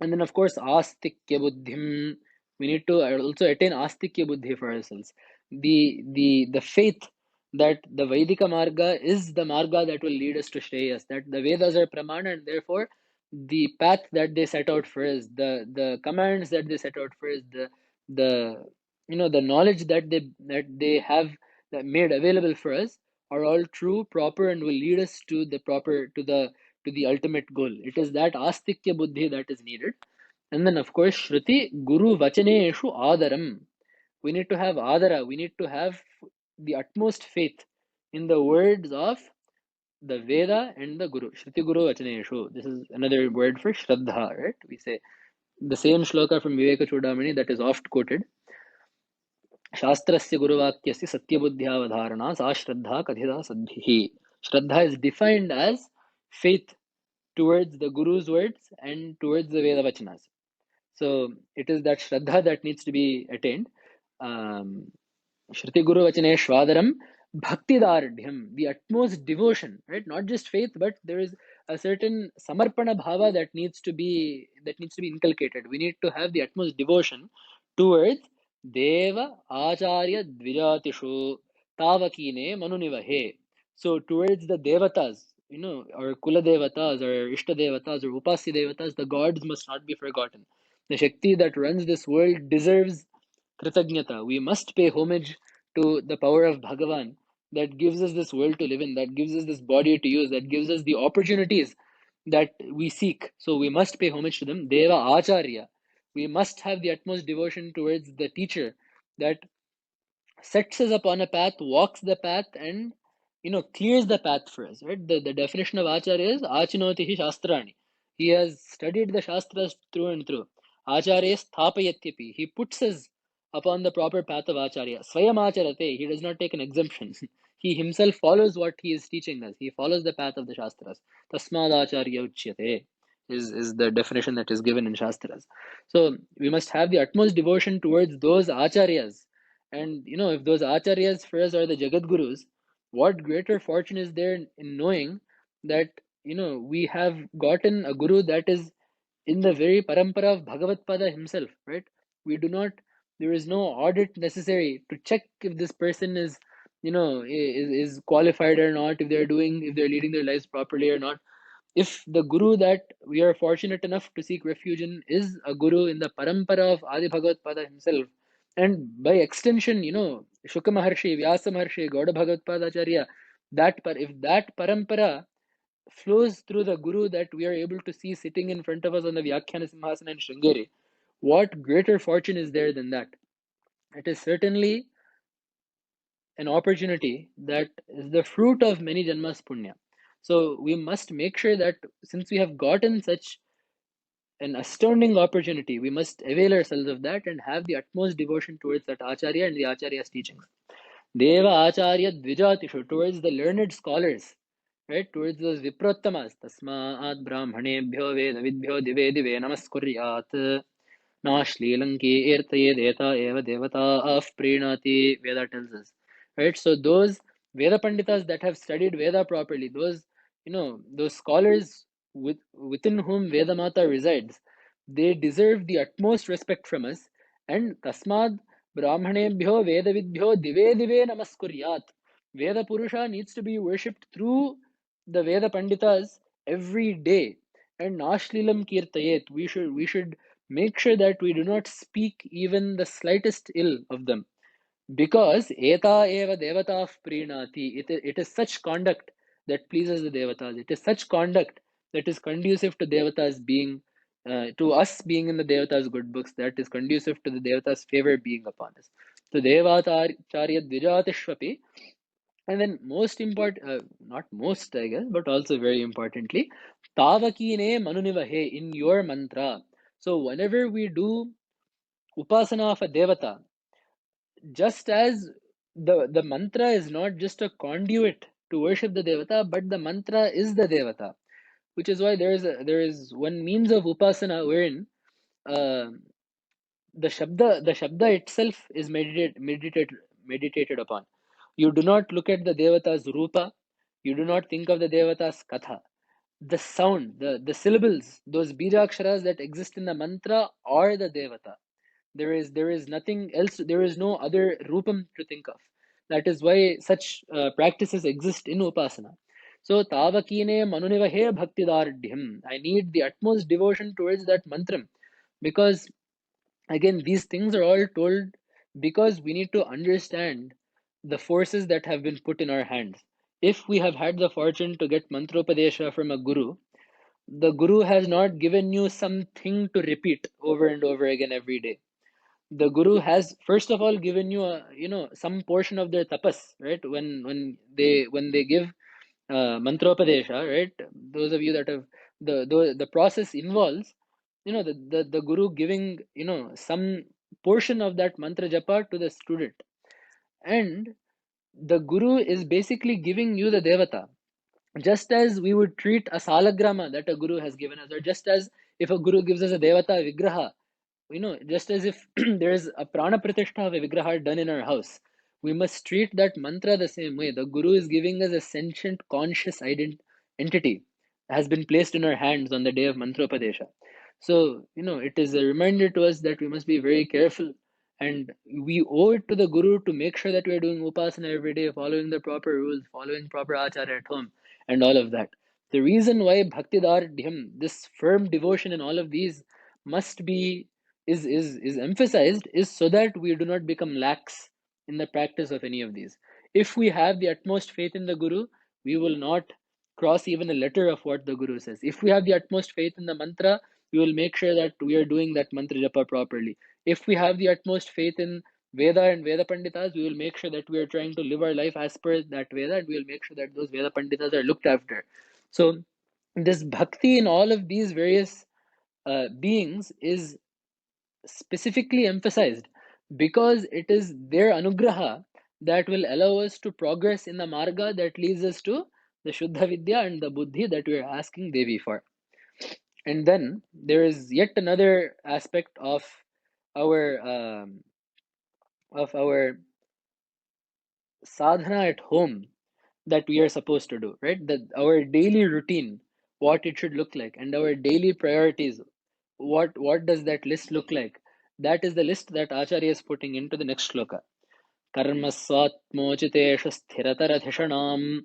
Speaker 1: And then, of course, astikya buddhim. We need to also attain astikya buddhi for ourselves. The faith that the Vaidika marga is the marga that will lead us to Shreyas, that the Vedas are pramana, and therefore the path that they set out for us, the commands that they set out for us, the the knowledge that they have that made available for us are all true, proper, and will lead us to the proper to the ultimate goal. It is that astikya buddhi that is needed. And then, of course, Shruti Guru Vachaneshu Adaram. We need to have Adara. We need to have the utmost faith in the words of the Veda and the Guru. Shruti Guru Vachaneshu. This is another word for Shraddha, right? We say the same shloka from Viveka Chudamani that is oft quoted. Shastrasya Guruvakyasya Satyabuddhyavadharana Sa Shraddha Kathita Sadbhihi. Shraddha is defined as faith towards the Guru's words and towards the Veda Vachanas. So it is that Shraddha that needs to be attained. Shruti Guru Vachane Shvadaram Bhakti Dardhyam, the utmost devotion, right? Not just faith, but there is a certain Samarpana Bhava that needs to be inculcated. We need to have the utmost devotion towards Deva Acharya Dvijatishu Tavakine Manunivahe. So towards the Devatas, or Kula Devatas, or Ishta Devatas, or Upasi Devatas, the gods must not be forgotten. The Shakti that runs this world deserves Kritagnyata. We must pay homage to the power of Bhagavan that gives us this world to live in, that gives us this body to use, that gives us the opportunities that we seek. So we must pay homage to them. Deva Acharya. We must have the utmost devotion towards the teacher that sets us upon a path, walks the path, and clears the path for us. Right? The definition of Acharya is Achinotihi Shastrani. He has studied the Shastras through and through. Acharya Sthapayatyapi. He puts us upon the proper path of Acharya. Swayam Acharate. He does not take an exemption. He himself follows what he is teaching us. He follows the path of the Shastras. Tasmad Acharya Uchyate is the definition that is given in Shastras. So we must have the utmost devotion towards those Acharyas, and if those acharyas for us are the Jagat Gurus, what greater fortune is there in knowing that we have gotten a guru that is in the very parampara of Bhagavad Pada himself, right? We do not, there is no audit necessary to check if this person is qualified or not, if they're leading their lives properly or not. If the guru that we are fortunate enough to seek refuge in is a guru in the parampara of Adi Bhagavad Pada himself, and by extension, Shuka Maharshi, Vyasa Maharshi, Gauda Bhagavad Pada Acharya, if that parampara flows through the guru that we are able to see sitting in front of us on the Vyakhyana Simhasana in Sringeri, what greater fortune is there than that? It is certainly an opportunity that is the fruit of many janmas punya. So we must make sure that since we have gotten such an astounding opportunity, we must avail ourselves of that and have the utmost devotion towards that Acharya and the Acharya's teachings. Deva Acharya Dvijatishu, towards the learned scholars, right? Towards those Viprottamas. Tasmaat Brahmanebhyo Vedavidbhyo Dive Dive Namaskuryat. Nashlilanki Ertaye Deta Eva Devata of Prinati, Veda tells us. Right? So those Veda Panditas that have studied Veda properly, those scholars within whom Veda Mata resides, they deserve the utmost respect from us. And Tasmad Brahmanebhyo Vedavidbhyo Dive Dive Namaskuryat. Veda Purusha needs to be worshipped through the Veda Panditas every day. And Nashlilam Kirtayet. We should make sure that we do not speak even the slightest ill of them, because eta eva devata prinati, it is such conduct that pleases the devatas. It is such conduct that is conducive to devatas being to us being in the devatas good books, that is conducive to the devatas favor being upon us. So devatacharya dvijatishvapi. And then most important, not most I guess, but also very importantly, tavakine manunivahe, in your mantra. So whenever we do upasana of a devata, just as the mantra is not just a conduit to worship the devata, but the mantra is the devata, which is why there is one means of upasana wherein uh, the shabda itself is meditated upon. You do not look at the devata's rupa, you do not think of the devata's katha. The sound, the syllables, those bijaksharas that exist in the mantra are the devata. There is nothing else, there is no other rupam to think of. That is why such practices exist in upasana. So tavakine manunivahe bhaktidardhyam, I need the utmost devotion towards that mantram, because again these things are all told because we need to understand the forces that have been put in our hands. If we have had the fortune to get mantropadesha from a guru, the guru has not given you something to repeat over and over again every day. The guru has first of all given you some portion of their tapas, right? When they give mantropadesha, right? Those of you that have the process involves the guru giving some portion of that mantra japa to the student, and the guru is basically giving you the devata, just as we would treat a salagrama that a guru has given us, or just as if a guru gives us a devata vigraha, just as if there is a prana pratishtha of a vigraha done in our house, we must treat that mantra the same way. The Guru is giving us a sentient, conscious entity has been placed in our hands on the day of mantropadesha. So, it is a reminder to us that we must be very careful, and we owe it to the Guru to make sure that we are doing upasana every day, following the proper rules, following proper achara at home, and all of that. The reason why Bhakti Dardhyam, this firm devotion and all of these must be is emphasized is so that we do not become lax in the practice of any of these. If we have the utmost faith in the Guru, we will not cross even a letter of what the Guru says. If we have the utmost faith in the mantra, we will make sure that we are doing that mantra japa properly. If we have the utmost faith in Veda and Veda Panditas, we will make sure that we are trying to live our life as per that Veda, and we will make sure that those Veda Panditas are looked after. So, this bhakti in all of these various beings is specifically emphasized because it is their anugraha that will allow us to progress in the marga that leads us to the Shuddha Vidya and the Buddhi that we are asking Devi for. And then there is yet another aspect our of our sadhana at home that we are supposed to do, right? That our daily routine, what it should look like, and our daily priorities, what does that list look like? That is the list that Acharya is putting into the next shloka. Karma swatmocitesha sthirataradhishanam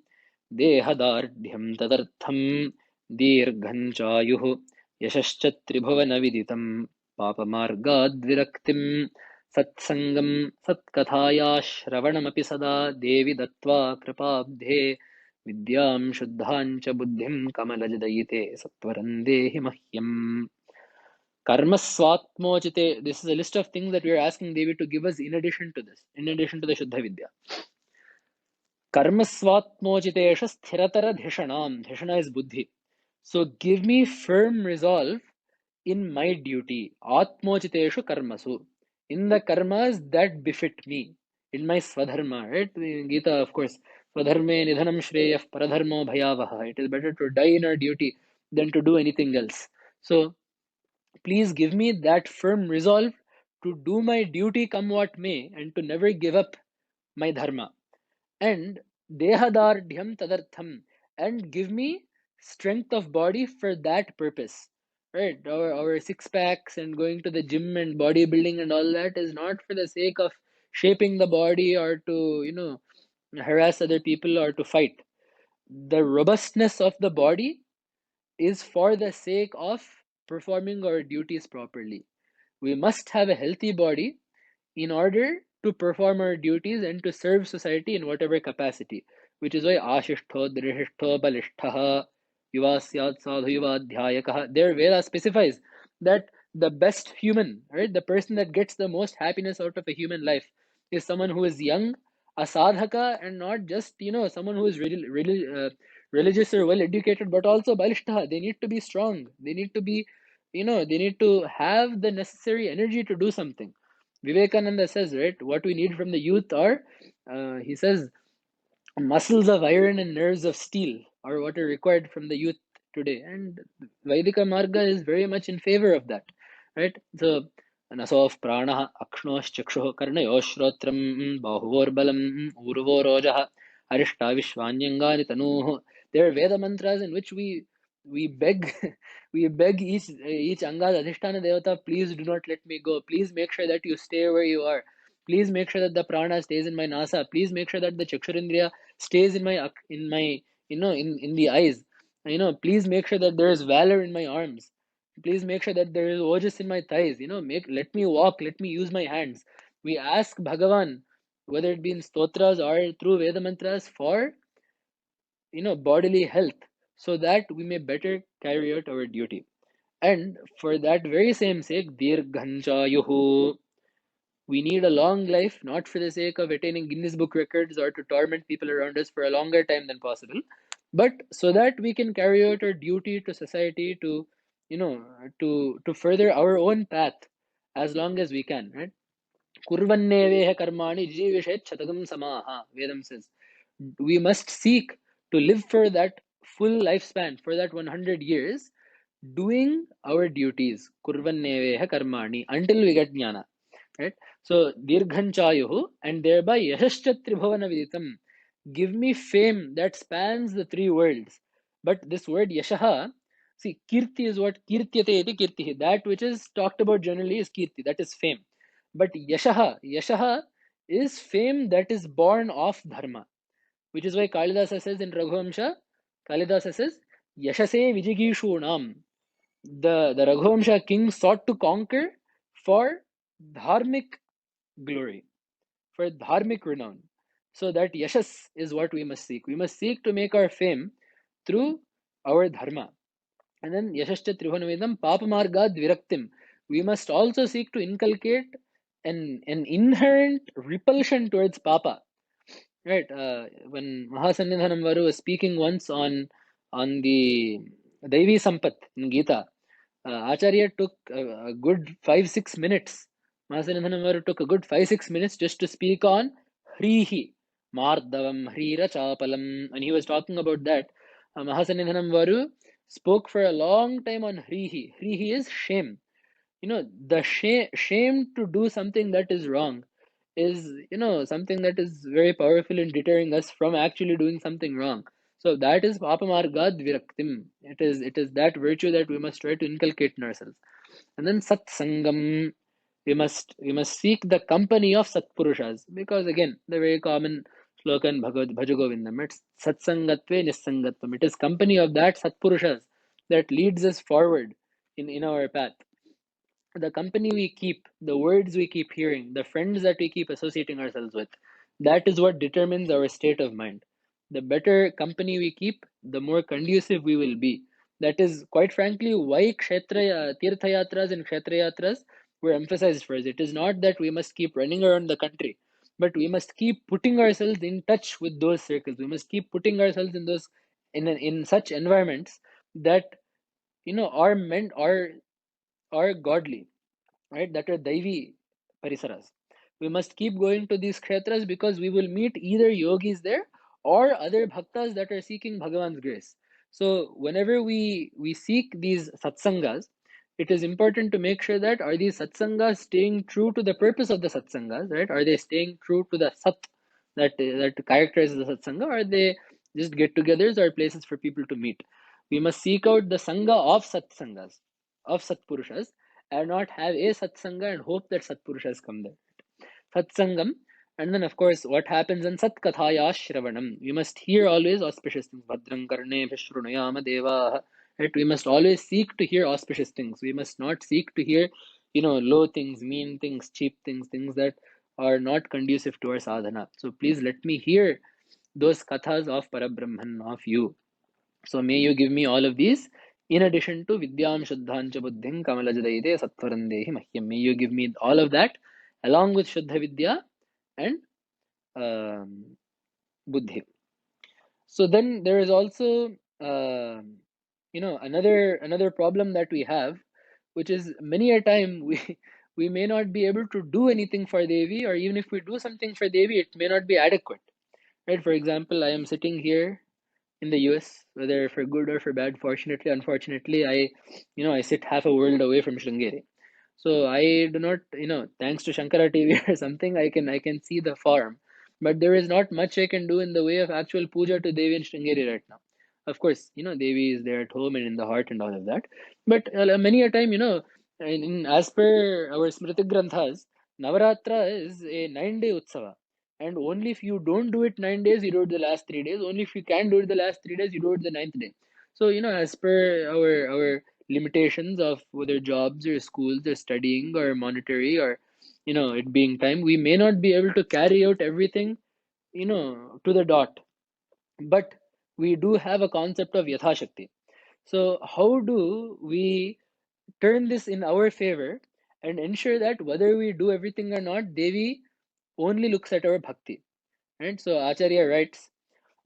Speaker 1: dehadardhyam tadartham dirghanchayuh yashascha tribhuvana viditam papamargad viraktim सत्संगम सत्कथाया श्रवणमपि सदा देवी दत्त्वा कृपाब्धे विद्यां शुद्धां च बुद्धिं कमलजदयिते सत्वरं देहि मह्यम्. Karma swatmocite. This is a list of things that we are asking Devi to give us in addition to this, in addition to the Shuddha Vidya. Karma swatmocitesha sthiratara dhishanam. Dhishana is buddhi. So give me firm resolve in my duty. Atmociteshu karmasu. In the karmas that befit me. In my swadharma, right? In Gita, of course. Swadharme nidhanam shreyah paradharmo bhayavaha. It is better to die in our duty than to do anything else. So please give me that firm resolve to do my duty come what may and to never give up my dharma. And dehadardhyam tadartham, and give me strength of body for that purpose. Right? Our six packs and going to the gym and bodybuilding and all that is not for the sake of shaping the body or to, harass other people or to fight. The robustness of the body is for the sake of performing our duties properly. We must have a healthy body in order to perform our duties and to serve society in whatever capacity, which is why Ashishto, Drishishto, Balishtaha, Yuvasyat Sadhu Yuvadhyayakaha. Their Veda specifies that the best human, right, the person that gets the most happiness out of a human life is someone who is young, a sadhaka, and not just, someone who is religious or well educated, but also balishtaha. They need to be strong. They need to be, they need to have the necessary energy to do something. Vivekananda says, right, what we need from the youth are, he says, muscles of iron and nerves of steel are what are required from the youth today. And Vaidika Marga is very much in favor of that, right? So, Nasof Prana, Akshnosh Chaksho, Karnayo Shrotram, Bahuvor Balam, Urvo Rojaha, Arishta Vishwanyangani Tanuh. There are Veda mantras in which we beg we beg each Anga Adhishtana Devata, please do not let me go. Please make sure that you stay where you are. Please make sure that the prana stays in my nasa. Please make sure that the chakshurindriya stays in my in the eyes. Please make sure that there is valor in my arms. Please make sure that there is ojas in my thighs. Let me walk, let me use my hands. We ask Bhagavan, whether it be in stotras or through Veda mantras, for bodily health, so that we may better carry out our duty. And for that very same sake, dirghanchayuhu, we need a long life, not for the sake of attaining Guinness Book records or to torment people around us for a longer time than possible, but so that we can carry out our duty to society, to to further our own path as long as we can, right? Kurvanneveha karmani jivishet shatagam samaha, Vedam says. We must seek to live for that full lifespan, for that 100 years, doing our duties, kurvanneveha karmani, until we get jnana, right? So dirghanchayuhu, and thereby yashascha tribhavana viditam, give me fame that spans the three worlds. But this word yashaha, see, kirti is what kirtyate iti kirti, that which is talked about generally is kirti, that is fame. But yashaha is fame that is born of dharma, which is why Kalidasa says in Raghuvamsha, Kalidasa says, Yashase Vijigishunam. The Raghuvamsha king sought to conquer for dharmic glory, for dharmic renown. So that Yashas is what we must seek. We must seek to make our fame through our dharma. And then Yashascha Tribhunavedam Papamargad Viraktim. We must also seek to inculcate an inherent repulsion towards Papa. Right. When Mahasannidhanam Varu was speaking once on the Devi Sampat in Gita, Acharya took a good 5-6 minutes. Mahasannidhanam Varu took a good 5-6 minutes just to speak on Hrihi, Mardavam, Hrira Chapalam, and he was talking about that. Mahasannidhanam Varu spoke for a long time on Hrihi. Hrihi is shame. The shame to do something that is wrong is something that is very powerful in deterring us from actually doing something wrong. So that is papamargad viraktim. It is that virtue that we must try to inculcate in ourselves. And then satsangam, we must seek the company of satpurushas, because again, the very common slogan bhagavad bhajagovindam, it's satsangatve nissangatvam. It is company of that satpurushas that leads us forward in our path. The company we keep, the words we keep hearing, the friends that we keep associating ourselves with, that is what determines our state of mind. The better company we keep, the more conducive we will be. That is, quite frankly, why Tirtha Yatras and Kshetra Yatras were emphasized for us. It is not that we must keep running around the country, but we must keep putting ourselves in touch with those circles. We must keep putting ourselves in those in such environments that are meant are godly, right? That are Daivi Parisaras. We must keep going to these kshetras because we will meet either yogis there or other bhaktas that are seeking Bhagavan's grace. So whenever we seek these satsangas, it is important to make sure that are these satsangas staying true to the purpose of the satsangas, right? Are they staying true to the sat that characterizes the satsanga, or are they just get-togethers or places for people to meet? We must seek out the sangha of satsangas, of satpurushas, and not have a satsanga and hope that satpurushas come there. Satsangam, and then of course what happens in Satkathaya Shravanam. We must hear always auspicious things. Bhadram Karne Vishrunayama Deva. Right? We must always seek to hear auspicious things. We must not seek to hear, low things, mean things, cheap things, things that are not conducive to our sadhana. So please let me hear those kathas of Parabrahman, of you. So may you give me all of these in addition to Vidyam Shuddhancha Buddhim Kamalajadayite Sattvarandehi Mahyam. May you give me all of that along with Shuddha Vidya and Buddhi. So then there is also another problem that we have, which is many a time we may not be able to do anything for Devi, or even if we do something for Devi, it may not be adequate. Right? For example, I am sitting here in the US, whether for good or for bad. Fortunately, unfortunately, I sit half a world away from Sringeri. So I do not, thanks to Shankara TV or something, I can see the farm, but there is not much I can do in the way of actual puja to Devi in Sringeri right now. Of course, Devi is there at home and in the heart and all of that. But many a time, as per our Smriti Granthas, Navaratra is a 9-day Utsava. And only if you don't do it 9 days, you do it the last 3 days. Only if you can do it the last 3 days, you do it the ninth day. So, as per our limitations of whether jobs or schools or studying or monetary or it being time, we may not be able to carry out everything to the dot, but we do have a concept of yathashakti. So how do we turn this in our favor and ensure that whether we do everything or not, Devi only looks at our bhakti? Right? So Acharya writes,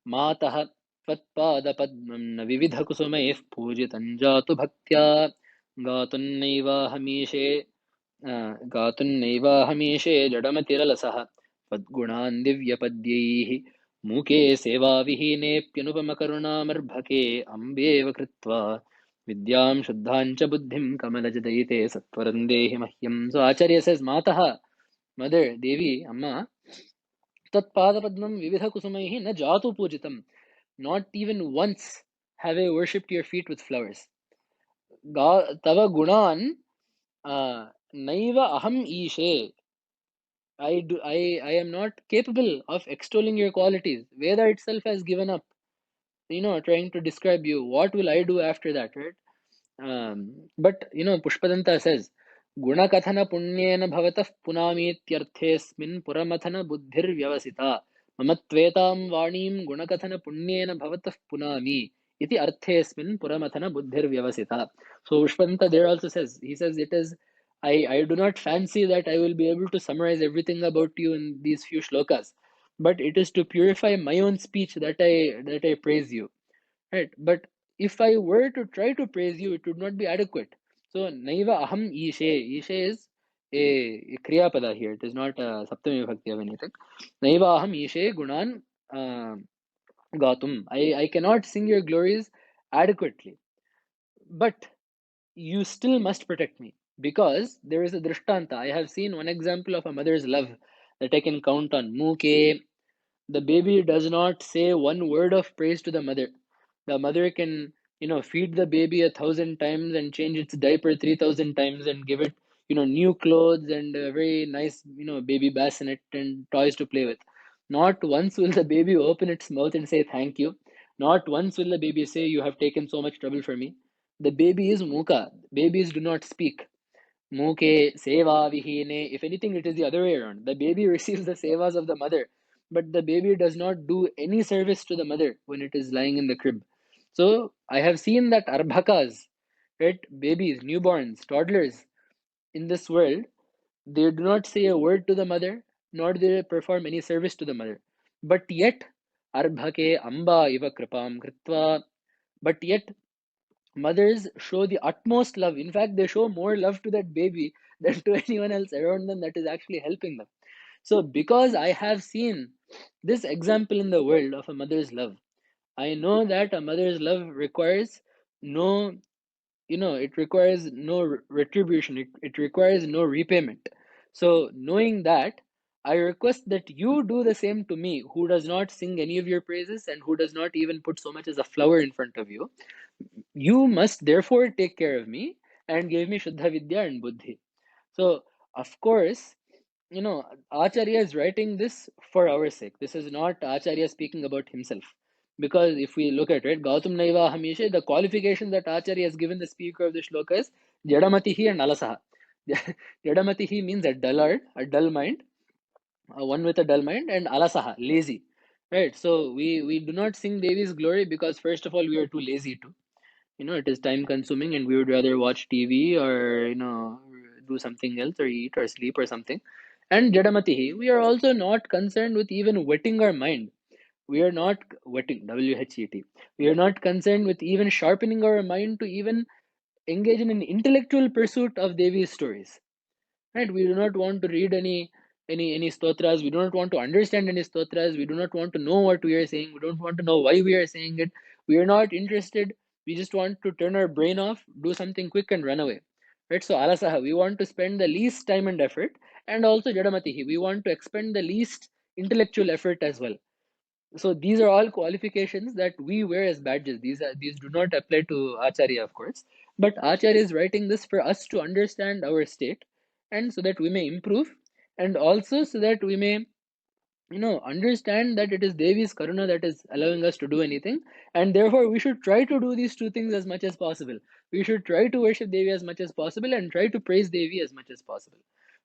Speaker 1: Matah त्वत्पादपद्मं न विविधकुसुमैः पूजितं जातु भक्त्या गातुन्नैवाहमीशे गातुन्नैवाहमीशे जडमतिरलसः त्वद्गुणान् दिव्यपद्यैः मूके सेवाविहीनेऽप्यनुपमकरुणामर्भके अम्बेव कृत्वा Vidyam Shuddhancha Buddhim Kamalajadayite Sattvarandehi Mahyam. So Acharya says, Mataha, mother, Devi, Amma, Tat Padapadmam Vividha Kusumaihi na Jatu Pujitam. Not even once have I worshipped your feet with flowers. Tava Gunan Naiva Aham Ishe. I am not capable of extolling your qualities. Veda itself has given up, trying to describe you. What will I do after that, right? But Pushpadanta says, Gunakathana punyena bhavatah punamityarthesmin puramathana buddhir vyavasita. Mamatvetam vanim gunakathana punyena bhavatah punami. Iti arthesmin puramathana buddhir vyavasita. So Pushpadanta there also says, he says it is, I do not fancy that I will be able to summarize everything about you in these few shlokas, but it is to purify my own speech that I praise you. Right. But if I were to try to praise you, it would not be adequate. So, Naiva Aham Ishe. Ishe is a Kriya Pada here. It is not a Saptami Vibhakti of anything. Naiva Aham Ishe Gunan Gatum. I cannot sing your glories adequately. But you still must protect me. Because there is a Drishtanta. I have seen one example of a mother's love that I can count on. Muke. The baby does not say one word of praise to the mother. The mother can, feed the baby 1,000 times and change its diaper 3,000 times and give it, new clothes and a very nice, baby bassinet and toys to play with. Not once will the baby open its mouth and say thank you. Not once will the baby say, you have taken so much trouble for me. The baby is muka. Babies do not speak. Muke seva vihine. If anything, it is the other way around. The baby receives the sevas of the mother, but the baby does not do any service to the mother when it is lying in the crib. So I have seen that arbhakas, right, babies, newborns, toddlers in this world, they do not say a word to the mother, nor do they perform any service to the mother. But yet, arbhake amba iva kripam kritva. But yet, mothers show the utmost love. In fact, they show more love to that baby than to anyone else around them that is actually helping them. So, because I have seen this example in the world of a mother's love, I know that a mother's love requires no, it requires no retribution, it requires no repayment. So, knowing that, I request that you do the same to me, who does not sing any of your praises and who does not even put so much as a flower in front of you. You must therefore take care of me and give me Shuddha Vidya and Buddhi. So, of course, Acharya is writing this for our sake. This is not Acharya speaking about himself. Because if we look at it, Gautam Naiva Hamisha, the qualification that Acharya has given the speaker of the shloka is Jadamatihi and Alasaha. Jadamatihi means a dullard, a dull mind, one with a dull mind, and Alasaha, lazy. Right? So we do not sing Devi's glory because, first of all, we are too lazy to. It is time consuming and we would rather watch TV or, do something else or eat or sleep or something. And Jadamatihi, we are also not concerned with even wetting our mind. We are not wetting, WHET. We are not concerned with even sharpening our mind to even engage in an intellectual pursuit of Devi's stories. Right? We do not want to read any stotras. We do not want to understand any stotras. We do not want to know what we are saying. We don't want to know why we are saying it. We are not interested. We just want to turn our brain off, do something quick, and run away. Right? So alasaha, we want to spend the least time and effort, and also jadamatihi, we want to expend the least intellectual effort as well. So these are all qualifications that we wear as badges. These do not apply to Acharya, of course, but Acharya is writing this for us to understand our state, and so that we may improve, and also so that we may understand that it is Devi's karuna that is allowing us to do anything, and therefore we should try to do these two things as much as possible. We should try to worship Devi as much as possible and try to praise Devi as much as possible.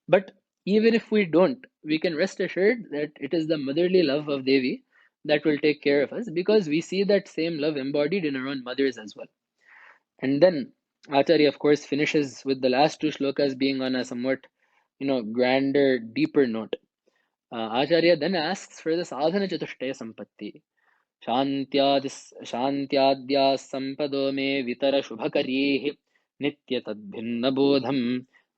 Speaker 1: But even if we don't, we can rest assured that it is the motherly love of Devi that will take care of us, because we see that same love embodied in our own mothers as well. And then Acharya, of course, finishes with the last two shlokas being on a somewhat grander, deeper note. Acharya then asks for the sadhana chatushtaya sampatti. शान्त्याद्या सम्पदो मे वितर शुभकरीः नित्य तद्भिन्नबोधं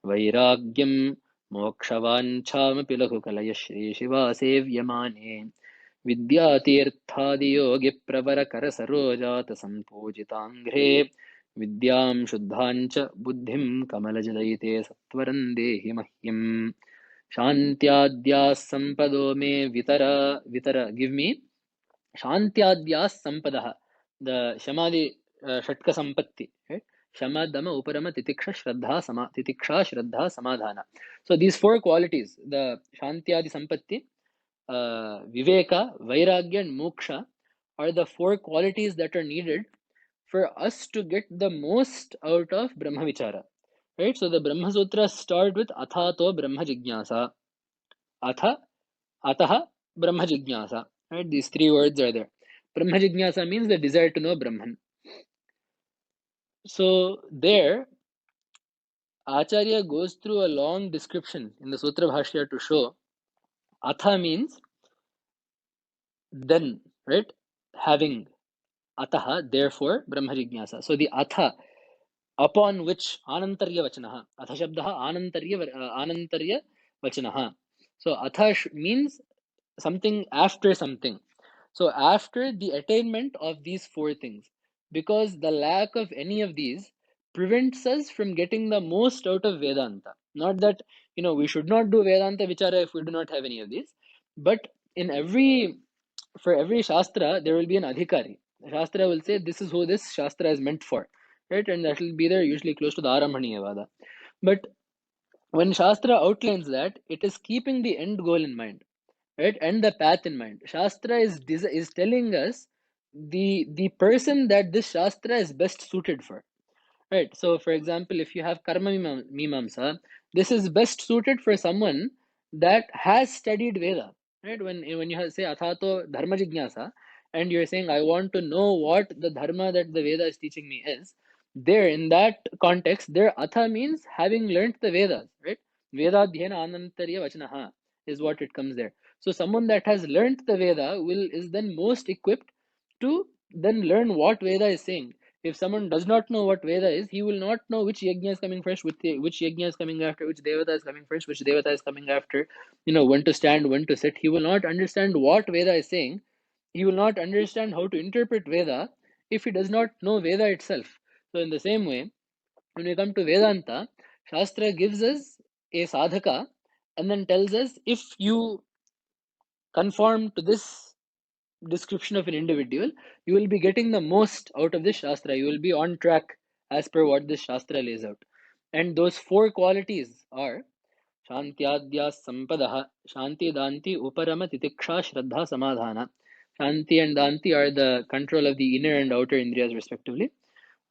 Speaker 1: वैराग्यं मोक्षवाञ्छामपि लघुकलय श्रीशिवासेव्यमाने विद्यातीर्थादियोगिप्रवरकरसरोजातसम्पूजिताङ्घ्रे Vidyam Shuddhancha Buddhim Kamalajadayite Sattvaram Dehi Mahyam Shantyadhyas Sampado Me Vitara. Give me Shantyadhyas Sampadaha. The Shamadi Shatka Sampatti. Right? Shama, Dama, Uparama, Titiksha, Shraddha, Samadhana. So these four qualities, the Shantyadi Sampatti, Viveka, Vairagya, and Moksha, are the four qualities that are needed for us to get the most out of Brahma Vichara. Right? So the Brahma Sutras start with Athato Brahma Jignasa. Atha, Ataha Brahma Jignasa. Right? These three words are there. Brahma Jignasa means the desire to know Brahman. So there, Acharya goes through a long description in the Sutra Bhashya to show Atha means then, right? Having. Ataha, therefore, Brahma Jignasa. So the Atha, upon which Anantarya Vachanaha. Atha Shabdaha Anantarya Vachanaha. So Atha means something after something. So after the attainment of these four things, because the lack of any of these prevents us from getting the most out of Vedanta. Not that we should not do Vedanta Vichara if we do not have any of these, but in for every Shastra there will be an Adhikari. The Shastra will say this is who this Shastra is meant for, right? And that will be there usually close to the Arambhaniyavada. But when Shastra outlines that, it is keeping the end goal in mind, right, and the path in mind. Shastra is telling us the person that this Shastra is best suited for. Right. So, for example, if you have Karma Mimamsa, this is best suited for someone that has studied Veda. Right. When you say Athato Dharma Jignasa, and you're saying, I want to know what the Dharma that the Veda is teaching me is, there, in that context, there Atha means having learnt the Vedas. Right. Veda Dhyana Anantarya Vachanaha is what it comes there. So, someone that has learnt the Veda is then most equipped to then learn what Veda is saying. If someone does not know what Veda is, he will not know which yajna is coming first, which yajna is coming after, which devata is coming first, which devata is coming after, when to stand, when to sit. He will not understand what Veda is saying. He will not understand how to interpret Veda if he does not know Veda itself. So, in the same way, when we come to Vedanta, Shastra gives us a sadhaka and then tells us if you conform to this description of an individual, you will be getting the most out of this Shastra. You will be on track as per what this Shastra lays out. And those four qualities are Shantyadya Sampadaha, Shanti Danti Uparama Titiksha Shraddha Samadhana. Shanti and Danti are the control of the inner and outer Indriyas respectively.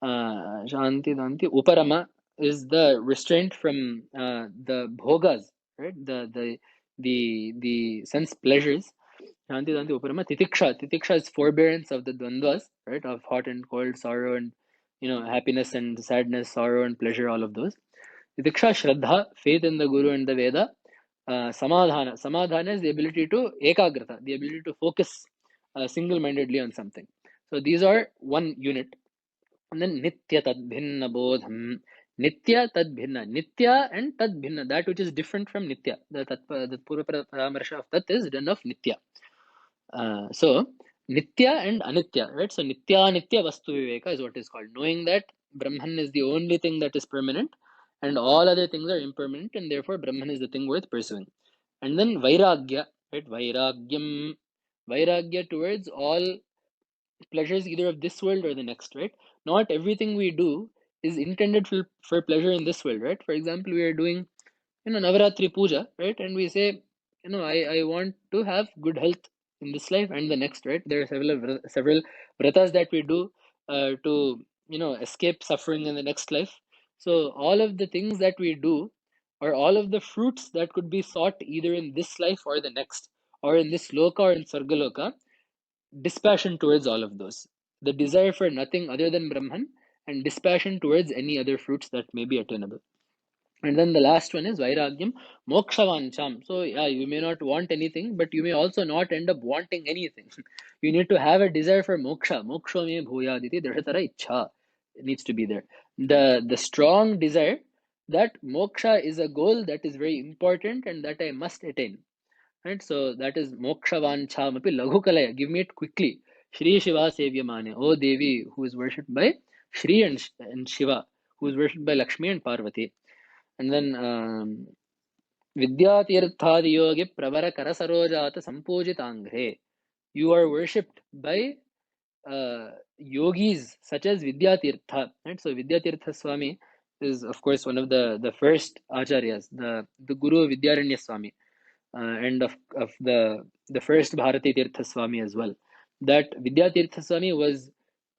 Speaker 1: Shanti Danti Uparama is the restraint from the bhogas, right? The sense pleasures. Shanti Danti Uparama. Titiksha. Titiksha is forbearance of the dvandvas, right? Of hot and cold, sorrow and happiness and sadness, sorrow and pleasure, all of those. Titiksha, Shraddha, faith in the Guru and the Veda. Samadhana. Samadhana is the ability to ekagrata, the ability to focus single-mindedly on something. So these are one unit. And then Nitya Tadbhinna Bodham. Nitya Tadbhinna. Nitya and Tadbhinna, that which is different from Nitya. The Purva Paramarsha of Tat is done of Nitya. So Nitya and Anitya, right? So Nitya Nitya Vastu Viveka is what is called. Knowing that Brahman is the only thing that is permanent and all other things are impermanent, and therefore Brahman is the thing worth pursuing. And then Vairagya, right? Vairagyam. Vairagya towards all pleasures either of this world or the next, right? Not everything we do is intended for pleasure in this world, right? For example, we are doing Navaratri puja, right? And we say, I want to have good health in this life and the next, right? There are several vratas that we do to escape suffering in the next life. So all of the things that we do, or all of the fruits that could be sought either in this life or the next, or in this loka or in sargaloka, dispassion towards all of those, the desire for nothing other than Brahman, and dispassion towards any other fruits that may be attainable. And then the last one is Vairagyam, Mokshavancham. So, yeah, you may not want anything, but you may also not end up wanting anything. You need to have a desire for moksha. Moksha me bhuyaditi drishatara ichha. It needs to be there. The strong desire that moksha is a goal that is very important and that I must attain. Right? So that is Mokshavancham api laghukalaya. Give me it quickly. Shri Shiva Sevyamane. Oh Devi, who is worshipped by Shri and Shiva, who is worshipped by Lakshmi and Parvati. And then Vidyatirthadi yogi pravara karasarojata sampujitangre. You are worshipped by yogis such as Vidyatirtha. Right? So Vidyatirtha Swami is of course one of the first acharyas, the Guru Vidyaranya Swami, and of the first Bharati Tirtha Swami as well. That Vidyatirtha Swami was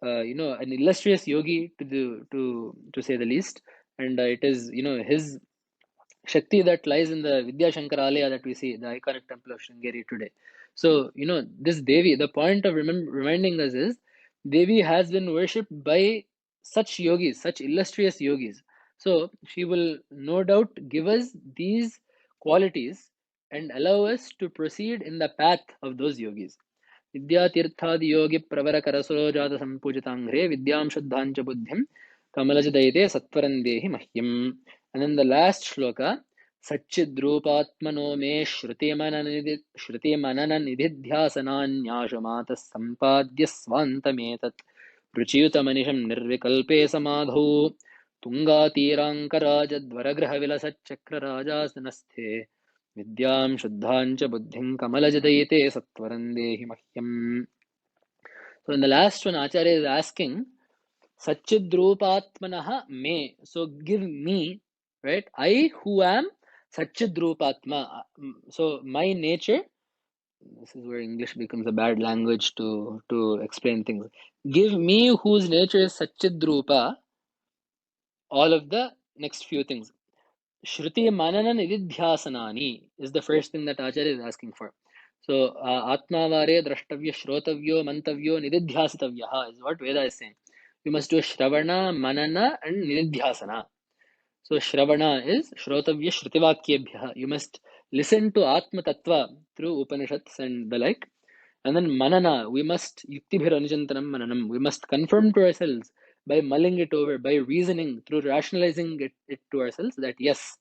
Speaker 1: an illustrious yogi to say the least, and it is his Shakti that lies in the Vidya Shankar Alaya that we see, the iconic temple of Sringeri today. So, this Devi, the point of reminding us is Devi has been worshipped by such yogis, such illustrious yogis. So, she will no doubt give us these qualities and allow us to proceed in the path of those yogis. Vidyatirthadi yogi pravara karasojata sampujitangre vidyam shuddhancha buddhim kamalajadayite sattvarandehi mahyam. And then the last shloka, Satchidrupatmano me shruti manana nididhyasananyashamatah sampadya svantametat ruchiyutamanisham nirvikalpe samadhau tungatirankarajadragrahavilasacchakrarajasanasthe vidyam shuddhancha buddhim kamalajadayite sattvarandehi mahyam. So in the last one, Acharya is asking, Satchidrupatmanaha me. So give me, right? I who am Satchidrupatma. So my nature, this is where English becomes a bad language to explain things. Give me whose nature is Satchidrupa, all of the next few things. Shruti manana nididhyasanani is the first thing that Acharya is asking for. So Atmavare drashtavya shrotavyo mantavyo nididhyasitavyaha is what Veda is saying. You must do Shravana, Manana, and Nididhyasana. So Shravana is Shrotavya Shrutivakyebhya. You must listen to Atma Tattva through Upanishads and the like. And then Manana, we must Yuktibhir Anujantanam Mananam. We must confirm to ourselves by mulling it over, by reasoning, through rationalizing it to ourselves that yes,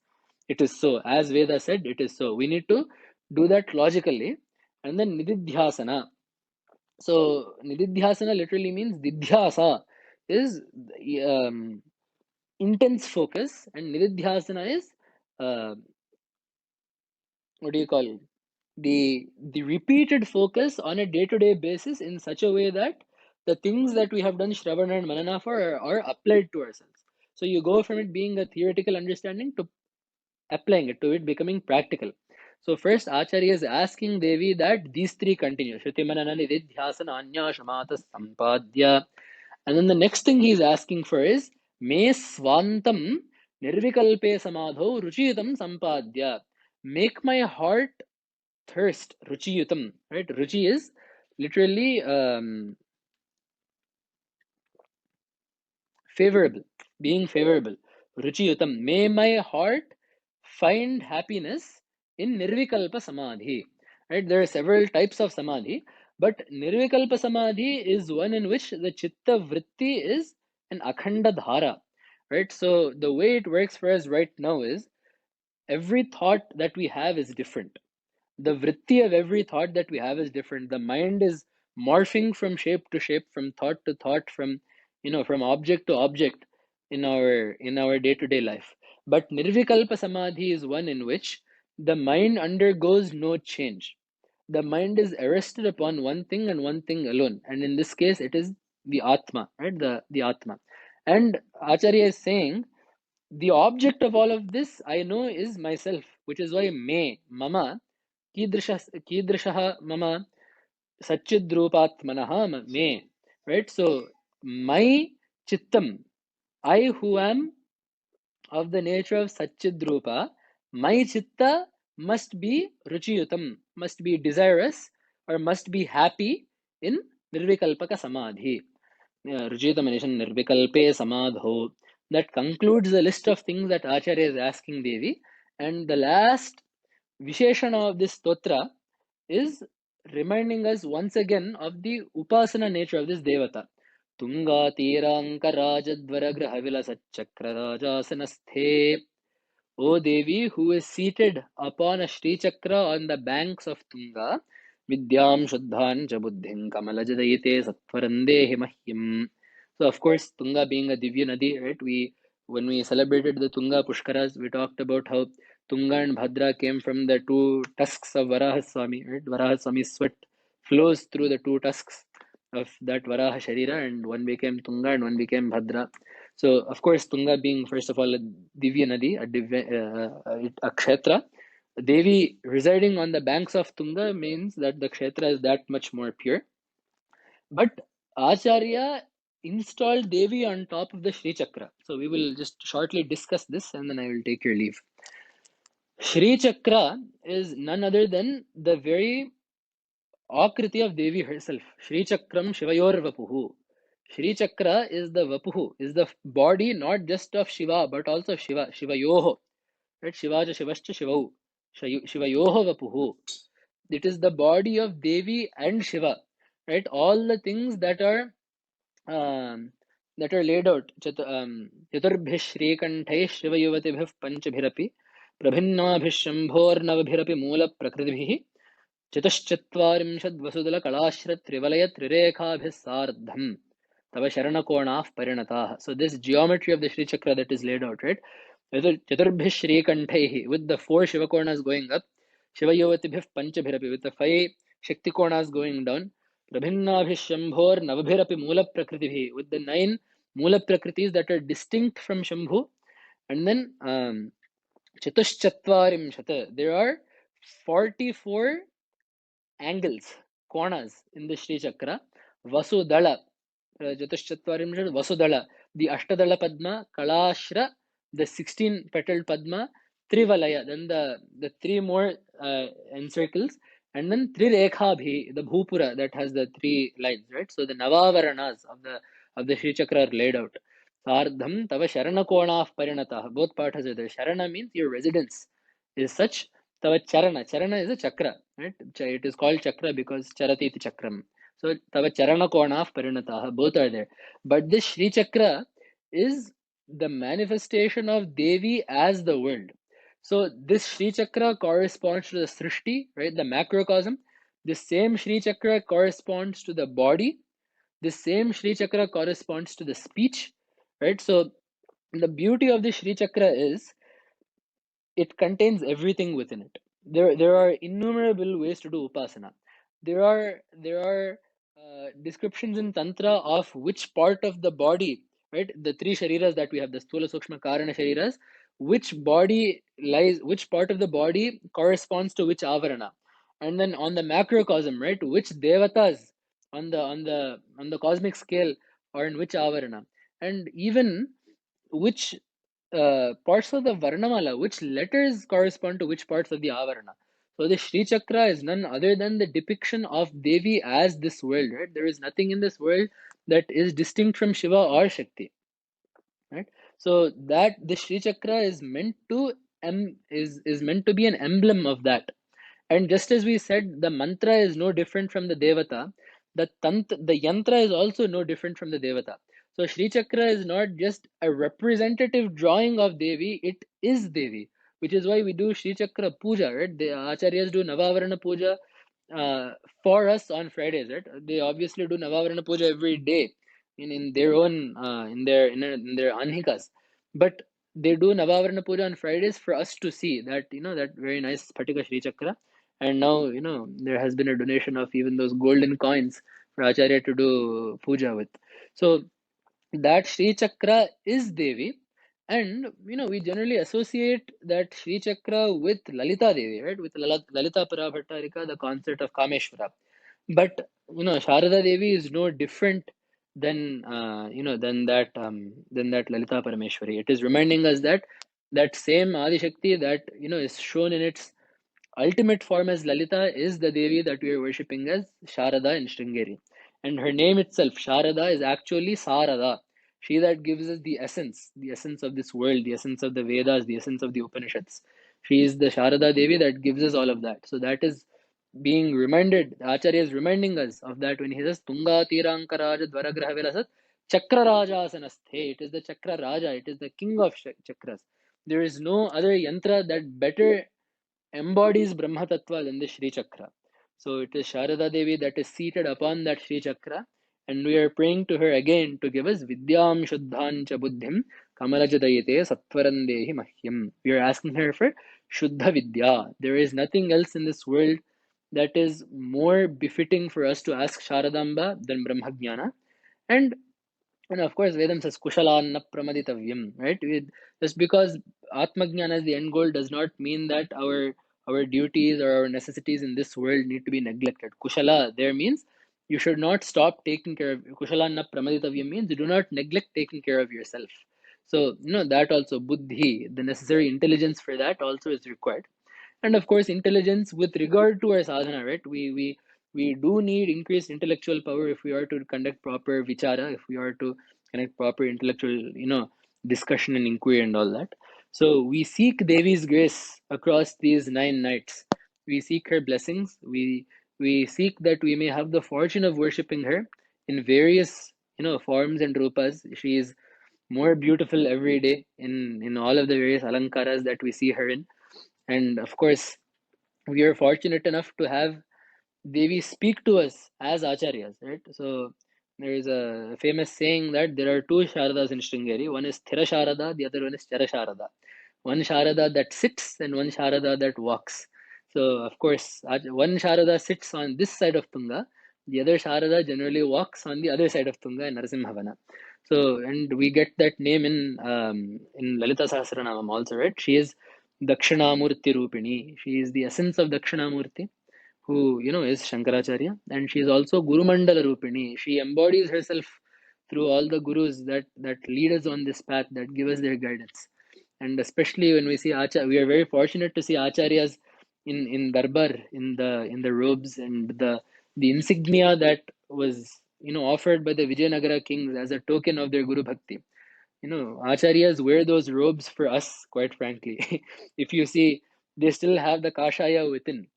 Speaker 1: it is so. As Veda said, it is so. We need to do that logically. And then Nididhyasana. So Nididhyasana literally means Didhyasa is intense focus, and Nididhyasana is uh, what do you call it? The repeated focus on a day-to-day basis in such a way that the things that we have done Shravana and Manana for are applied to ourselves. So you go from it being a theoretical understanding to applying it, to it becoming practical. So first Acharya is asking Devi that these three continue. Shruti Manana Nididhyasana Anya Shamata Sampadya. And then the next thing he's asking for is Me Swantam Nirvikalpe Samadho Ruchiyutam Sampadya. Make my heart thirst. Ruchiyutam. Right? Ruchi is literally favorable, being favorable. Ruchiyutam. May my heart find happiness in Nirvikalpa Samadhi. Right? There are several types of Samadhi, but Nirvikalpa Samadhi is one in which the Chitta Vritti is an Akhanda Dhara. Right? So the way it works for us right now is every thought that we have is different. The vritti of every thought that we have is different. The mind is morphing from shape to shape, from thought to thought, from object to object in our day-to-day life. But nirvikalpa samadhi is one in which the mind undergoes no change. The mind is arrested upon one thing and one thing alone, and in this case it is the atma, right? The atma. And Acharya is saying the object of all of this I know is myself, which is why me mama कीदृशः mama सच्चिद्रूपात्मनः me, right? So my chittam, I who am of the nature of Satchidrupa, my chitta must be ruchiyutam, must be desirous or must be happy in nirvikalpaka samadhi. Ruchiyutam mentioned nirvikalpe samadho. That concludes the list of things that Acharya is asking Devi. And the last Visheshana of this stotra is reminding us once again of the upasana nature of this devata. Tunga Tiranka Rajadvara Grahavila Satchakra Rajasanasthe. O Devi, who is seated upon a Sri Chakra on the banks of Tunga, Vidyam Shuddhan Jabuddhin Kamalajadayite Sattvarandehi Mahyam. So of course, Tunga being a Divya Nadi, right? When we celebrated the Tunga Pushkaras, we talked about how Tunga and Bhadra came from the two tusks of Varaha Swami, right? Varaha Swami's sweat flows through the two tusks of that Varaha Sharira, and one became Tunga and one became Bhadra. So of course, Tunga being first of all a Divya Nadi, a Kshetra. Devi residing on the banks of Tunga means that the Kshetra is that much more pure. But Acharya installed Devi on top of the Sri Chakra. So we will just shortly discuss this and then I will take your leave. Sri Chakra is none other than the very Akriti of Devi herself. Sri Chakram Shivayor Vapuhu. Sri Chakra is the Vapuhu, is the body not just of Shiva but also Shiva, Shivayoho. Right? Shivaja Shivascha Shivau. Shivayoho Vapuhu. It is the body of Devi and Shiva. Right? All the things um, that are laid out. Chaturbhih Shrikanthaih Shivayuvatibhih Panchabhirapi Prabhinnabhih Shambhornavabhirapi Moola Prakribhih Chatushchatvarimshad Vasudala Kalashrat Trivalaya Trirekhabhih Sardham Tava Sharanakonah Parinatah. So this geometry of the Sri Chakra that is laid out, right? Chaturbhih Shrikanthaih, with the four Shivakonas going up, Shivayovatibhih Panchabhirapi, with the five Shaktikonas going down, Prabhinnabhishambhor Navabhirapi Mula Prakritihi, with the nine Mula Prakritis that are distinct from Shambhu, and then Chatushchatvarim Shata. There are 44 angles, konas in the Sri Chakra. Vasudala, Jatushchatvarim Vasudala, the Ashtadala Padma, Kalashra, the 16 petaled Padma, Trivalaya, then the three more encircles, and then Trirekhabhi, the Bhupura that has the three lines, right? So the Navavaranas of the Sri Chakra are laid out. Sardham Tava Sharana Konah Parinatah. Both parts are there. Sharana means your residence is such. Tava Charana is a chakra, right? It is called chakra because Charati iti chakram. So Tava Charana Konah Parinatah. Both are there. But this Sri Chakra is the manifestation of Devi as the world. So this Sri Chakra corresponds to the Srishti, right? The macrocosm. The same Sri Chakra corresponds to the body. The same Sri Chakra corresponds to the speech, right? So the beauty of the Sri Chakra is it contains everything within it. There are innumerable ways to do upasana. There are descriptions in Tantra of which part of the body, right? The three shariras that we have, the Sthula, Sukshma, Karana shariras, which part of the body corresponds to which avarana, and then on the macrocosm, right? Which devatas on the cosmic scale are in which avarana, and even which parts of the Varnamala, which letters correspond to which parts of the Avarana. So the Sri Chakra is none other than the depiction of Devi as this world, right? There is nothing in this world that is distinct from Shiva or Shakti, right? So that the Sri Chakra is meant to is meant to be an emblem of that. And just as we said, the mantra is no different from the Devata, the yantra is also no different from the Devata. So Sri Chakra is not just a representative drawing of Devi, it is Devi, which is why we do Sri Chakra Puja, right? The Acharyas do Navavarana Puja uh, for us on Fridays, right? They obviously do Navavarana Puja every day in their own in their anhikas, but they do Navavarana Puja on Fridays for us to see that that very nice Phatika Sri Chakra. And now there has been a donation of even those golden coins for Acharya to do puja with. So that Sri Chakra is Devi, and we generally associate that Sri Chakra with Lalita Devi, right? With Lalita Parabhattarika, the consort of Kameshwara. But Sharada Devi is no different than than that Lalita Parameshwari. It is reminding us that that same Adi Shakti that is shown in its ultimate form as Lalita is the Devi that we are worshipping as Sharada in Sringeri. And her name itself, Sharada, is actually Sarada. She that gives us the essence of this world, the essence of the Vedas, the essence of the Upanishads. She is the Sharada Devi that gives us all of that. So that is being reminded, Acharya is reminding us of that when he says Tunga Tirankaraja Dvaragraha Vilasat Chakra Raja Sanasthe. It is the Chakra Raja, it is the king of chakras. There is no other yantra that better embodies Brahma Tattva than the Sri Chakra. So it is Sharada Devi that is seated upon that Sri Chakra, And we are praying to her again to give us Vidyam Shuddhan Cha Buddhim Kamalajadayite Sattvarandehi Mahyam. We are asking her for Shuddha Vidya. There is nothing else in this world that is more befitting for us to ask Sharadamba than Brahmajnana. And of course, Vedam says Kushalanna Pramaditavyam, right? Just because Atmajnana is the end goal does not mean that our duties or our necessities in this world need to be neglected. Kushala there means you should not stop taking care of Kushalanna Pramaditavyam means you do not neglect taking care of yourself. So, that also buddhi, the necessary intelligence for that also is required. And of course, intelligence with regard to our sadhana, right? We do need increased intellectual power if we are to conduct proper vichara, if we are to connect proper intellectual, discussion and inquiry and all that. So we seek Devi's grace across these 9 nights. We seek her blessings. We seek that we may have the fortune of worshipping her in various, forms and rupas. She is more beautiful every day in all of the various alankaras that we see her in. And of course, we are fortunate enough to have Devi speak to us as acharyas, right? So there is a famous saying that there are two Sharadas in Sringeri. One is Thira Sharada, the other one is Chara Sharada. One Sharada that sits and one Sharada that walks. So of course, one Sharada sits on this side of Tunga, the other Sharada generally walks on the other side of Tunga in Narasimhavana. So, and we get that name in Lalita Sahasranamam also, right? She is Dakshinamurti Rupini. She is the essence of Dakshinamurti, who is Shankaracharya, and she is also Guru Mandala Rupini. She embodies herself through all the gurus that lead us on this path, that give us their guidance. And especially when we see we are very fortunate to see acharyas in darbar, in the robes and the insignia that was offered by the Vijayanagara kings as a token of their Guru Bhakti. Acharyas wear those robes for us, quite frankly. If you see, they still have the kashaya within.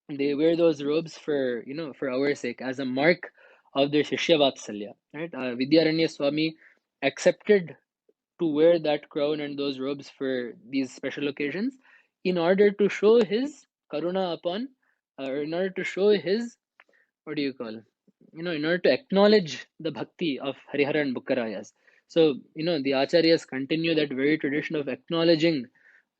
Speaker 1: They wear those robes for our sake, as a mark of their Shishya Vatsalya, right? Vidyaranya Swami accepted to wear that crown and those robes for these special occasions in order to show his karuna upon, or in order to show his, what do you call, in order to acknowledge the bhakti of Harihara and Bukkarayas. So, the acharyas continue that very tradition of acknowledging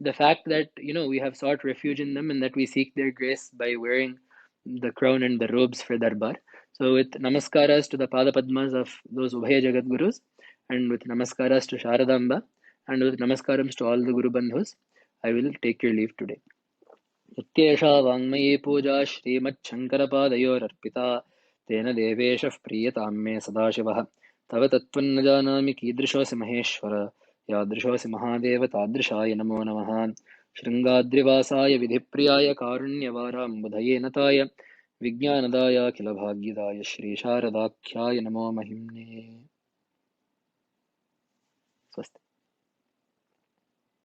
Speaker 1: the fact that, we have sought refuge in them and that we seek their grace by wearing the crown and the robes for Darbar. So, with namaskaras to the Pada Padmas of those Ubhaya Jagat Gurus, and with namaskaras to Sharadamba, and with namaskarams to all the Guru Bandhus, I will take your leave today. इत्येषा वाङ्मयी पूजा श्रीमच्छङ्करपादयोरर्पिता तेन देवेशः प्रीयतां मे सदाशिवः तव तत्त्वन्न जानामि कीदृशोऽसि महेश्वर यादृशोऽसि महादेव तादृशाय नमो नमः शृङ्गाद्रिवासाय विधिप्रियाय कारुण्यवाराम्बुधये नताय विज्ञानदाय अखिलभाग्यदाय श्रीशारदाख्याय नमो महिम्ने स्वस्ति।